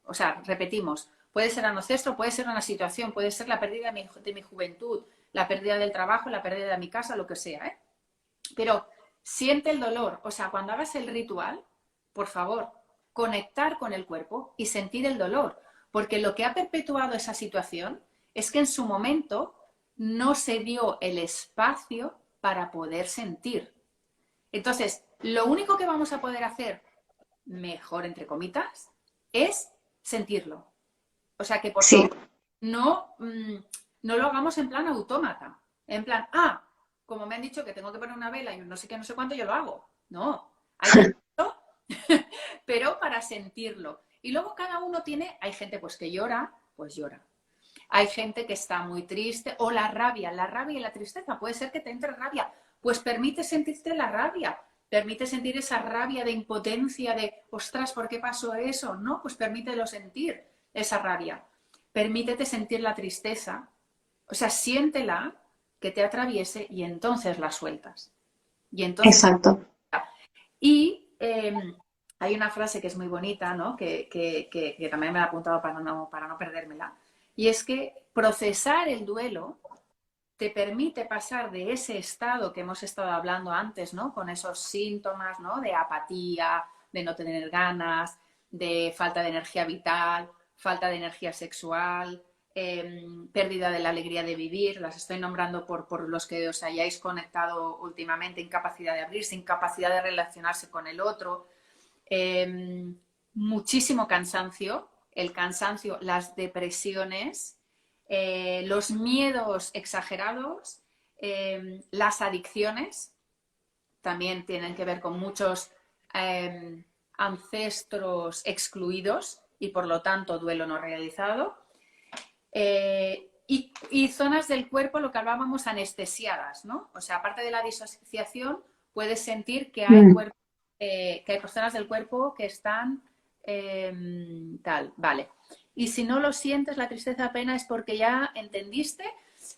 o sea, repetimos, puede ser un ancestro, puede ser una situación, puede ser la pérdida de mi juventud, la pérdida del trabajo, la pérdida de mi casa, lo que sea, ¿eh? Pero siente el dolor, o sea, cuando hagas el ritual, por favor, conectar con el cuerpo y sentir el dolor, porque lo que ha perpetuado esa situación es que en su momento no se dio el espacio para poder sentir. Entonces, lo único que vamos a poder hacer mejor, entre comitas, es sentirlo. O sea que, por Sí, favor, no lo hagamos en plan autómata. En plan, como me han dicho que tengo que poner una vela y no sé qué, no sé cuánto, yo lo hago. No, hay que hacerlo, pero para sentirlo. Y luego cada uno tiene, hay gente pues que llora, pues llora. Hay gente que está muy triste, o la rabia y la tristeza, puede ser que te entre rabia, pues permite sentirte la rabia, permite sentir esa rabia de impotencia, de, ostras, ¿por qué pasó eso? No, pues permítelo sentir, esa rabia. Permítete sentir la tristeza, o sea, siéntela, que te atraviese y entonces la sueltas. Y entonces... exacto. Y hay una frase que es muy bonita, ¿no? Que también me la he apuntado para no perdérmela, y es que procesar el duelo te permite pasar de ese estado que hemos estado hablando antes, ¿no? Con esos síntomas, ¿no? De apatía, de no tener ganas, de falta de energía vital, falta de energía sexual, pérdida de la alegría de vivir, las estoy nombrando por los que os hayáis conectado últimamente, incapacidad de abrirse, incapacidad de relacionarse con el otro, muchísimo cansancio, el cansancio, las depresiones, los miedos exagerados, las adicciones, también tienen que ver con muchos ancestros excluidos y por lo tanto duelo no realizado. Y zonas del cuerpo, lo que hablábamos, anestesiadas, ¿no? O sea, aparte de la disociación, puedes sentir que hay, que hay zonas del cuerpo que están tal, vale. Y si no lo sientes, la tristeza, pena, es porque ya entendiste.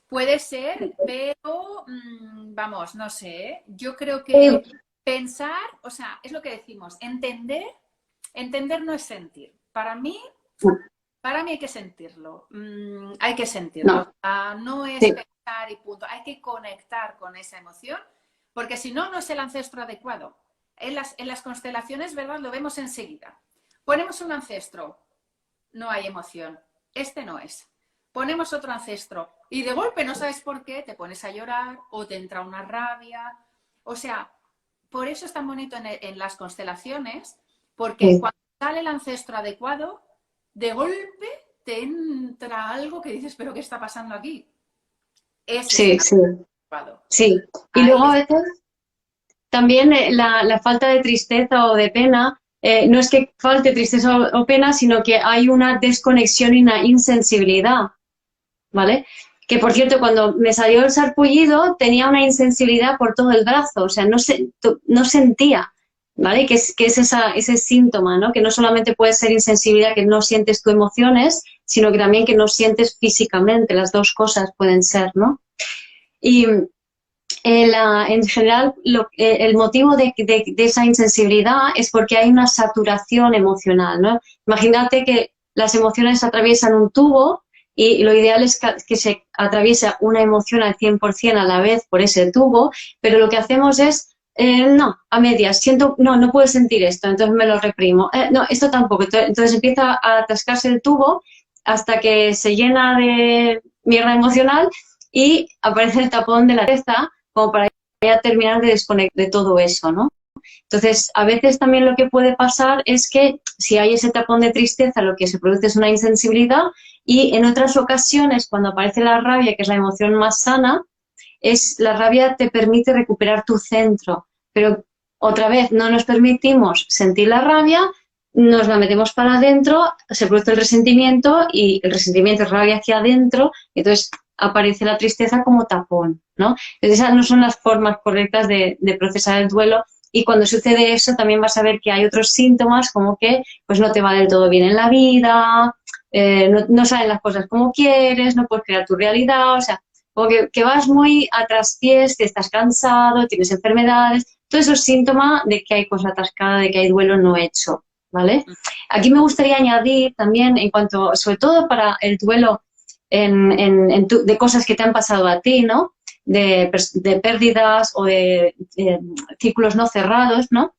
Puede ser, pero vamos, no sé, ¿eh? Yo creo que pensar, o sea, es lo que decimos, entender no es sentir. Para mí hay que sentirlo, hay que sentirlo. No, O sea, no es sí, pensar y punto, hay que conectar con esa emoción, porque si no, no es el ancestro adecuado. En las constelaciones, ¿verdad? Lo vemos enseguida. Ponemos un ancestro, no hay emoción. Este no es. Ponemos otro ancestro y de golpe no sabes por qué, te pones a llorar o te entra una rabia. O sea, por eso es tan bonito en las constelaciones, porque sí, cuando sale el ancestro adecuado, de golpe te entra algo que dices, pero ¿qué está pasando aquí? Ese es el sí, sí, adecuado. sí. Y Ahí luego a es... veces también la falta de tristeza o de pena, no es que falte tristeza o pena, sino que hay una desconexión y una insensibilidad, ¿vale? Que por cierto, cuando me salió el sarpullido tenía una insensibilidad por todo el brazo, o sea, no sentía, ¿vale? Que es ese síntoma, ¿no? Que no solamente puede ser insensibilidad, que no sientes tus emociones, sino que también que no sientes físicamente, las dos cosas pueden ser, ¿no? Y en general, el motivo de esa insensibilidad es porque hay una saturación emocional, ¿no? Imagínate que las emociones atraviesan un tubo y lo ideal es que se atraviesa una emoción al 100% a la vez por ese tubo, pero lo que hacemos es, no, a medias, siento, no puedo sentir esto, entonces me lo reprimo. No, esto tampoco. Entonces empieza a atascarse el tubo hasta que se llena de mierda emocional y aparece el tapón de la cabeza como para ya terminar de desconectar de todo eso, ¿no? Entonces, a veces también lo que puede pasar es que si hay ese tapón de tristeza, lo que se produce es una insensibilidad y en otras ocasiones, cuando aparece la rabia, que es la emoción más sana, la rabia te permite recuperar tu centro, pero otra vez no nos permitimos sentir la rabia, nos la metemos para adentro, se produce el resentimiento y el resentimiento es rabia hacia adentro, entonces aparece la tristeza como tapón, ¿no? Entonces esas no son las formas correctas de procesar el duelo y cuando sucede eso también vas a ver que hay otros síntomas como que pues no te va del todo bien en la vida, no salen las cosas como quieres, no puedes crear tu realidad, o sea, como que vas muy a traspiés, que estás cansado, tienes enfermedades, todo eso es síntoma de que hay cosa atascada, de que hay duelo no hecho, ¿vale? Aquí me gustaría añadir también, en cuanto, sobre todo para el duelo de cosas que te han pasado a ti, ¿no? De pérdidas o de círculos no cerrados, ¿no?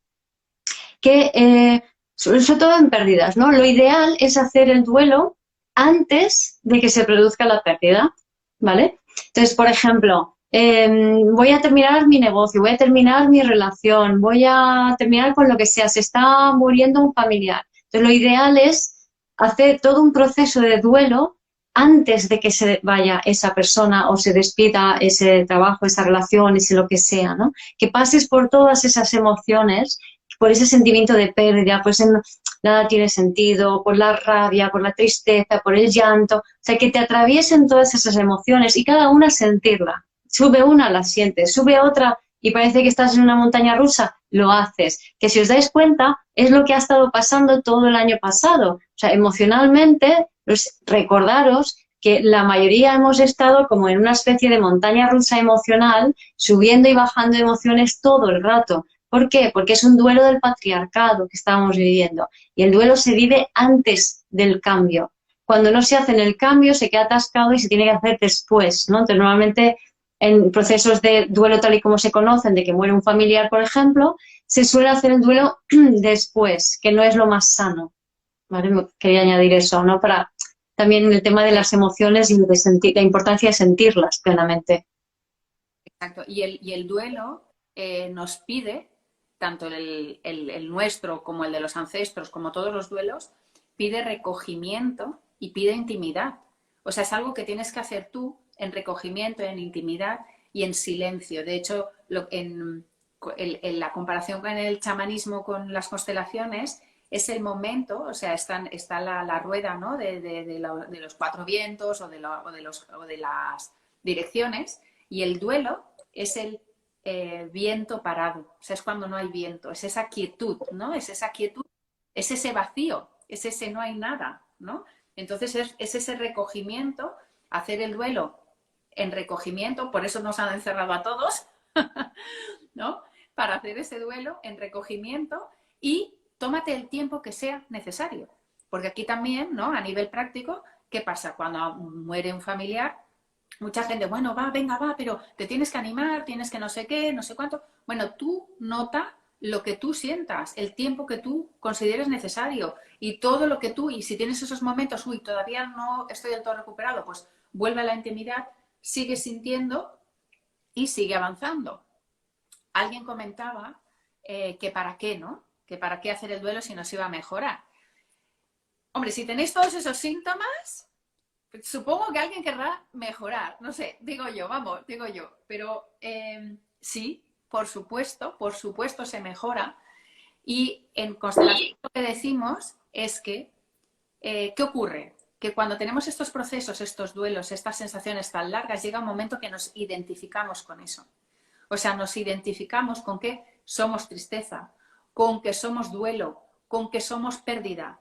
Que, sobre todo en pérdidas, ¿no? Lo ideal es hacer el duelo antes de que se produzca la pérdida, ¿vale? Entonces, por ejemplo, voy a terminar mi negocio, voy a terminar mi relación, voy a terminar con lo que sea, se está muriendo un familiar. Entonces, lo ideal es hacer todo un proceso de duelo antes de que se vaya esa persona o se despida ese trabajo, esa relación, ese lo que sea, ¿no? Que pases por todas esas emociones, por ese sentimiento de pérdida, pues nada tiene sentido, por la rabia, por la tristeza, por el llanto, o sea, que te atraviesen todas esas emociones y cada una sentirla. Sube una, la sientes, sube otra y parece que estás en una montaña rusa, lo haces. Que si os dais cuenta, es lo que ha estado pasando todo el año pasado. O sea, emocionalmente, pues, recordaros que la mayoría hemos estado como en una especie de montaña rusa emocional, subiendo y bajando emociones todo el rato. ¿Por qué? Porque es un duelo del patriarcado que estábamos viviendo y el duelo se vive antes del cambio. Cuando no se hace en el cambio se queda atascado y se tiene que hacer después, ¿no? Entonces, normalmente en procesos de duelo tal y como se conocen, de que muere un familiar, por ejemplo, se suele hacer el duelo después, que no es lo más sano, ¿vale? Quería añadir eso, ¿no? Para también el tema de las emociones y de la importancia de sentirlas plenamente. Exacto. Y el duelo nos pide, tanto el nuestro como el de los ancestros, como todos los duelos, pide recogimiento y pide intimidad. O sea, es algo que tienes que hacer tú en recogimiento, en intimidad y en silencio. De hecho, en la comparación con el chamanismo, con las constelaciones, es el momento, o sea, está la rueda, ¿no? de los cuatro vientos o de las direcciones, y el duelo es el viento parado, o sea, es cuando no hay viento, es esa quietud, ¿no? Es esa quietud, es ese vacío, es ese no hay nada, ¿no? Entonces es ese recogimiento, hacer el duelo en recogimiento, por eso nos han encerrado a todos, ¿no? Para hacer ese duelo en recogimiento, y tómate el tiempo que sea necesario. Porque aquí también, ¿no? A nivel práctico, ¿qué pasa? Cuando muere un familiar, mucha gente, bueno, va, venga, va, pero te tienes que animar, tienes que no sé qué, no sé cuánto. Bueno, tú nota lo que tú sientas, el tiempo que tú consideres necesario y todo lo que tú, y si tienes esos momentos, uy, todavía no estoy del todo recuperado, pues vuelve a la intimidad, sigue sintiendo y sigue avanzando. Alguien comentaba que para qué, ¿no? Que para qué hacer el duelo si nos iba a mejorar. Hombre, si tenéis todos esos síntomas, supongo que alguien querrá mejorar. No sé, digo yo, vamos, digo yo. Pero sí, por supuesto se mejora. Y en constelación lo que decimos es que, ¿qué ocurre? Que cuando tenemos estos procesos, estos duelos, estas sensaciones tan largas, llega un momento que nos identificamos con eso. O sea, nos identificamos con que somos tristeza, con que somos duelo, con que somos pérdida,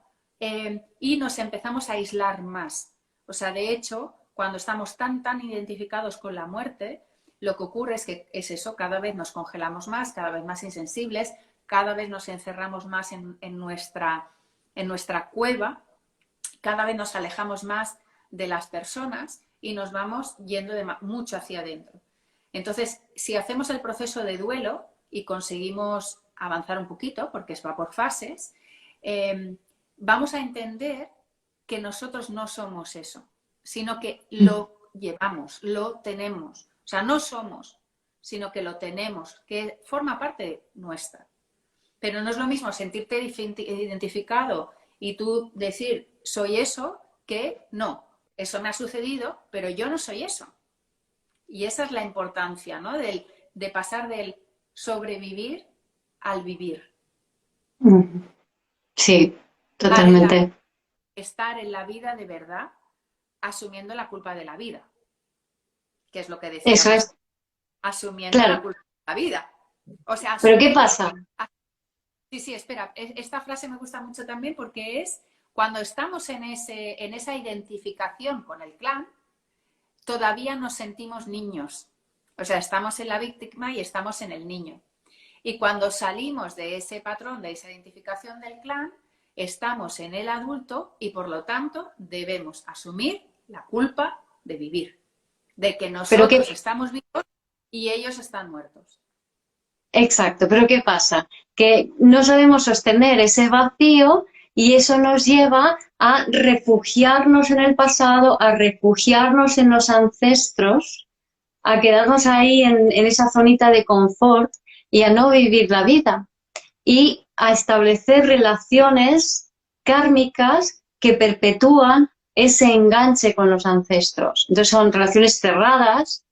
y nos empezamos a aislar más. O sea, de hecho, cuando estamos tan identificados con la muerte, lo que ocurre es que es eso, cada vez nos congelamos más, cada vez más insensibles, cada vez nos encerramos más en nuestra cueva, cada vez nos alejamos más de las personas y nos vamos yendo mucho hacia adentro. Entonces, si hacemos el proceso de duelo y conseguimos avanzar un poquito, porque va por fases, vamos a entender que nosotros no somos eso, sino que lo llevamos, lo tenemos. O sea, no somos, sino que lo tenemos, que forma parte nuestra. Pero no es lo mismo sentirte identificado y tú decir, soy eso, que no, eso me ha sucedido, pero yo no soy eso. Y esa es la importancia, ¿no? De pasar del sobrevivir al vivir. Sí, totalmente. Estar en la vida de verdad, asumiendo la culpa de la vida, que es lo que Eso decíamos, es, asumiendo la claro. culpa de la vida. O sea, Pero ¿qué asumiendo... pasa? Sí, espera, esta frase me gusta mucho también porque es cuando estamos en esa identificación con el clan, todavía nos sentimos niños. O sea, estamos en la víctima y estamos en el niño. Y cuando salimos de ese patrón, de esa identificación del clan, estamos en el adulto y por lo tanto debemos asumir la culpa de vivir, de que Pero nosotros qué, estamos vivos y ellos están muertos. exacto, pero ¿qué pasa? Que no sabemos sostener ese vacío y eso nos lleva a refugiarnos en el pasado, a refugiarnos en los ancestros, a quedarnos ahí en esa zonita de confort y a no vivir la vida y a establecer relaciones kármicas que perpetúan ese enganche con los ancestros. Entonces son relaciones cerradas,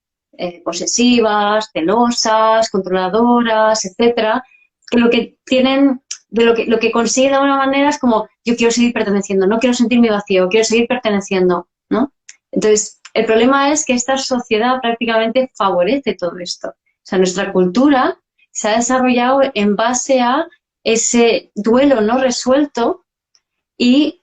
posesivas, celosas, controladoras, etcétera, que lo que tienen, lo que consiguen de alguna manera es como yo quiero seguir perteneciendo, no quiero sentir mi vacío, quiero seguir perteneciendo, ¿no? Entonces, el problema es que esta sociedad prácticamente favorece todo esto. O sea, nuestra cultura se ha desarrollado en base a ese duelo no resuelto y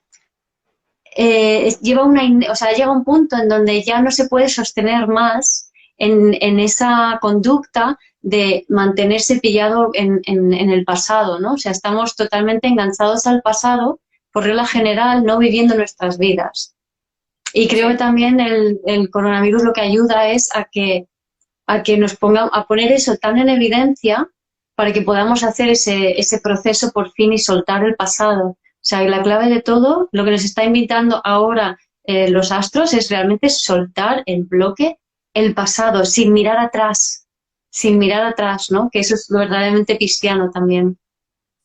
llega un punto en donde ya no se puede sostener más en esa conducta de mantenerse pillado en el pasado, ¿no? O sea, estamos totalmente enganchados al pasado, por regla general, no viviendo nuestras vidas. Y creo que Sí. también el coronavirus lo que ayuda es a que nos ponga a poner eso tan en evidencia para que podamos hacer ese proceso por fin y soltar el pasado. O sea, la clave de todo, lo que nos está invitando ahora los astros es realmente soltar el bloque, el pasado, sin Sí. mirar atrás, ¿no? Que eso es lo verdaderamente cristiano también.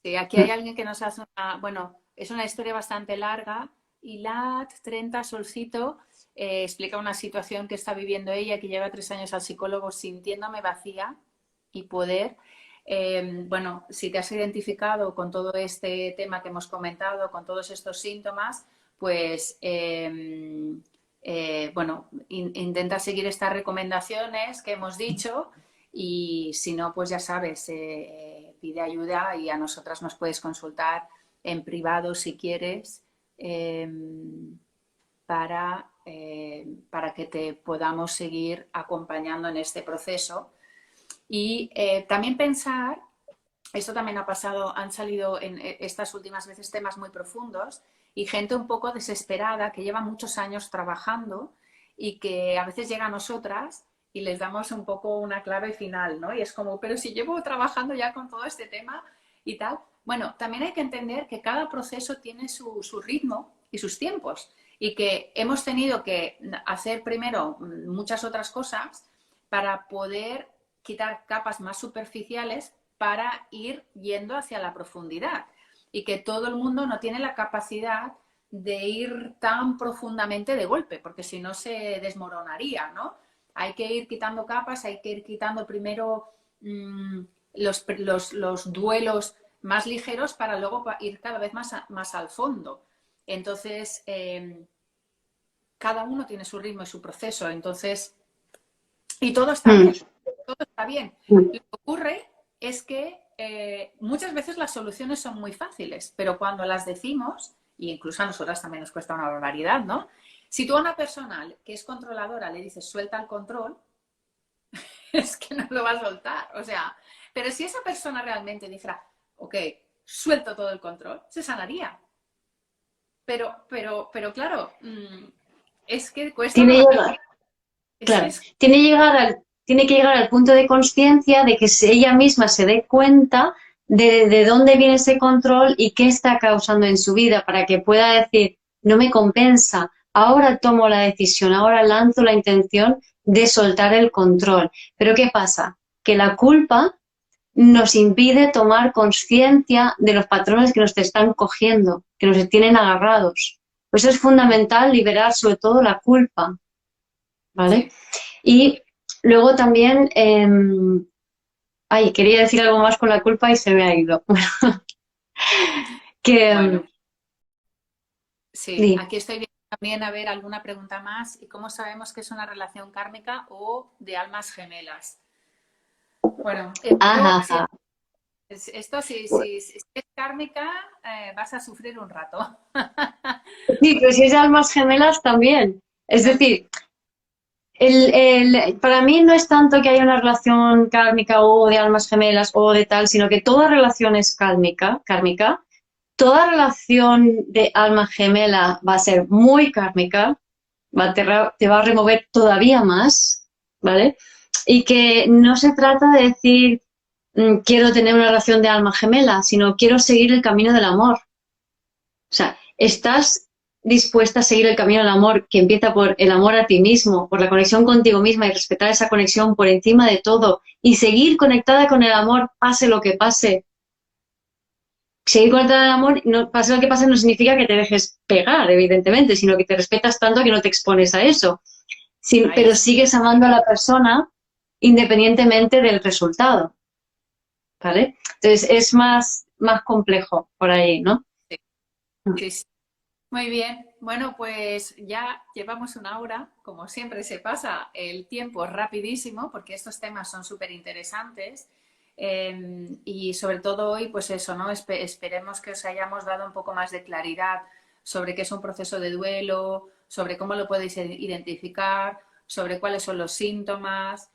Sí, aquí hay alguien que nos hace una, bueno, es una historia bastante larga. Y Lat 30 Solcito explica una situación que está viviendo ella, que lleva 3 años al psicólogo sintiéndome vacía y poder. Bueno, si te has identificado con todo este tema que hemos comentado, con todos estos síntomas, pues bueno, intenta seguir estas recomendaciones que hemos dicho y si no, pues ya sabes, pide ayuda y a nosotras nos puedes consultar en privado si quieres eh, para que te podamos seguir acompañando en este proceso. Y también pensar, esto también ha pasado, han salido en estas últimas veces temas muy profundos y gente un poco desesperada que lleva muchos años trabajando y que a veces llega a nosotras y les damos un poco una clave final, ¿no? Y es como, pero si llevo trabajando ya con todo este tema y tal. Bueno, también hay que entender que cada proceso tiene su ritmo y sus tiempos y que hemos tenido que hacer primero muchas otras cosas para poder quitar capas más superficiales para ir yendo hacia la profundidad y que todo el mundo no tiene la capacidad de ir tan profundamente de golpe, porque si no se desmoronaría, ¿no? Hay que ir quitando capas, hay que ir quitando primero los duelos más ligeros para luego ir cada vez más al fondo. Entonces, cada uno tiene su ritmo y su proceso, entonces, y todo está bien, todo está bien. Lo que ocurre es que muchas veces las soluciones son muy fáciles, pero cuando las decimos, y incluso a nosotras también nos cuesta una barbaridad, ¿no? Si tú a una persona que es controladora le dices suelta el control, es que no lo va a soltar. O sea, pero si esa persona realmente dijera, ok, suelto todo el control, se sanaría. Pero claro, es que cuesta una Tiene, barbaridad. claro, tiene que llegar al punto de conciencia de que ella misma se dé cuenta de dónde viene ese control y qué está causando en su vida para que pueda decir, no me compensa, ahora tomo la decisión, ahora lanzo la intención de soltar el control. Pero ¿qué pasa? Que la culpa nos impide tomar conciencia de los patrones que nos están cogiendo, que nos tienen agarrados. Por eso es fundamental liberar sobre todo la culpa, ¿vale? Sí. Y luego también, ay, quería decir algo más con la culpa y se me ha ido. que, Bueno, sí, di, aquí estoy viendo también a ver alguna pregunta más. ¿Y cómo sabemos que es una relación kármica o de almas gemelas? Bueno, esto, ajá, si, ajá. si es kármica, vas a sufrir un rato. Sí, pero si es de almas gemelas también. Es También. decir, para mí no es tanto que haya una relación kármica o de almas gemelas o de tal, sino que toda relación es kármica. Toda relación de alma gemela va a ser muy kármica, te va a remover todavía más, ¿vale? Y que no se trata de decir quiero tener una relación de alma gemela, sino quiero seguir el camino del amor. O sea, estás dispuesta a seguir el camino del amor que empieza por el amor a ti mismo, por la conexión contigo misma y respetar esa conexión por encima de todo y seguir conectada con el amor, pase lo que pase. Seguir conectada al amor, no, pase lo que pase, no significa que te dejes pegar, evidentemente, sino que te respetas tanto que no te expones a eso. Ahí Pero está. sigues amando a la persona independientemente del resultado, ¿vale? Entonces es más complejo por ahí, ¿no? Sí, sí, sí. Muy bien. Bueno, pues ya llevamos una hora. Como siempre se pasa el tiempo rapidísimo porque estos temas son súper interesantes. Y sobre todo hoy, pues eso, ¿no? Esperemos que os hayamos dado un poco más de claridad sobre qué es un proceso de duelo, sobre cómo lo podéis identificar, sobre cuáles son los síntomas,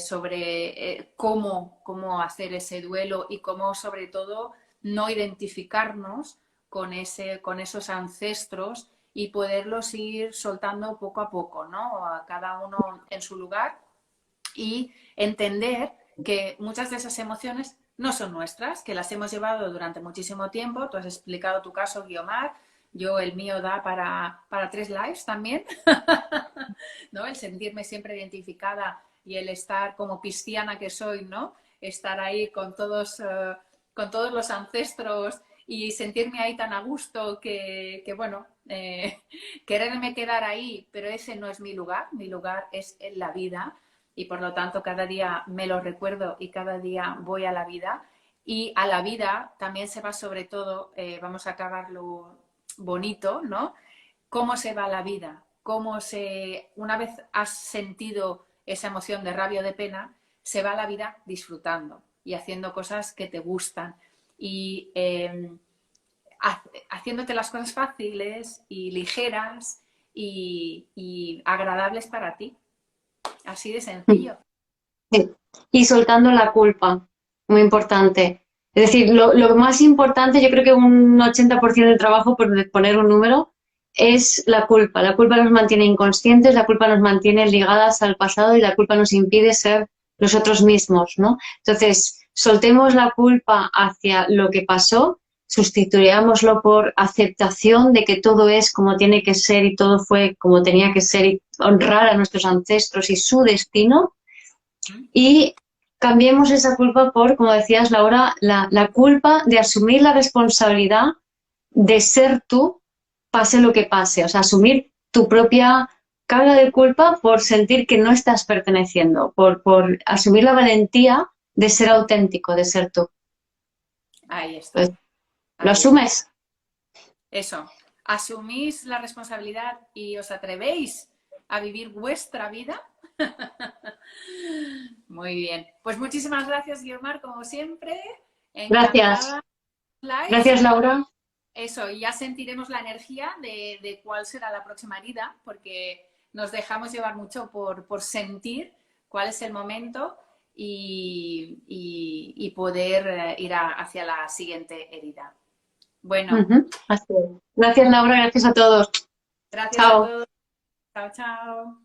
sobre cómo hacer ese duelo y cómo sobre todo no identificarnos con esos ancestros y poderlos ir soltando poco a poco, ¿no? A cada uno en su lugar y entender que muchas de esas emociones no son nuestras, que las hemos llevado durante muchísimo tiempo. Tú has explicado tu caso, Guiomar. Yo el mío da para 3 lives también, ¿no? El sentirme siempre identificada y el estar como pisciana que soy, ¿no? Estar ahí con todos los ancestros y sentirme ahí tan a gusto bueno, quererme quedar ahí, pero ese no es mi lugar es en la vida y por lo tanto cada día me lo recuerdo y cada día voy a la vida y a la vida también se va sobre todo, vamos a acabarlo bonito, ¿no? ¿Cómo se va la vida? Una vez has sentido esa emoción de rabia o de pena, se va la vida disfrutando y haciendo cosas que te gustan y haciéndote las cosas fáciles y ligeras y agradables para ti. Así de sencillo. Sí. Y soltando la culpa, muy importante. Es decir, lo más importante, yo creo que un 80% del trabajo, por poner un número, es la culpa. La culpa nos mantiene inconscientes, la culpa nos mantiene ligadas al pasado y la culpa nos impide ser nosotros mismos, ¿no? Entonces, soltemos la culpa hacia lo que pasó, sustituyámoslo por aceptación de que todo es como tiene que ser y todo fue como tenía que ser y honrar a nuestros ancestros y su destino y cambiemos esa culpa por, como decías, Laura, la culpa de asumir la responsabilidad de ser tú, pase lo que pase. O sea, asumir tu propia carga de culpa por sentir que no estás perteneciendo, por asumir la valentía de ser auténtico, de ser tú. Ahí está. Entonces, ¿lo Ahí está. asumes? Eso. Asumís la responsabilidad y os atrevéis a vivir vuestra vida. Muy bien. Pues muchísimas gracias, Guiomar, como siempre. Gracias. Encantada. Likes Gracias, y Laura. eso, y ya sentiremos la energía de cuál será la próxima herida, porque nos dejamos llevar mucho por sentir cuál es el momento y poder ir hacia la siguiente herida. Bueno, Así es. Gracias, Laura. Gracias a todos. gracias a Chao. todos. Chao, chao.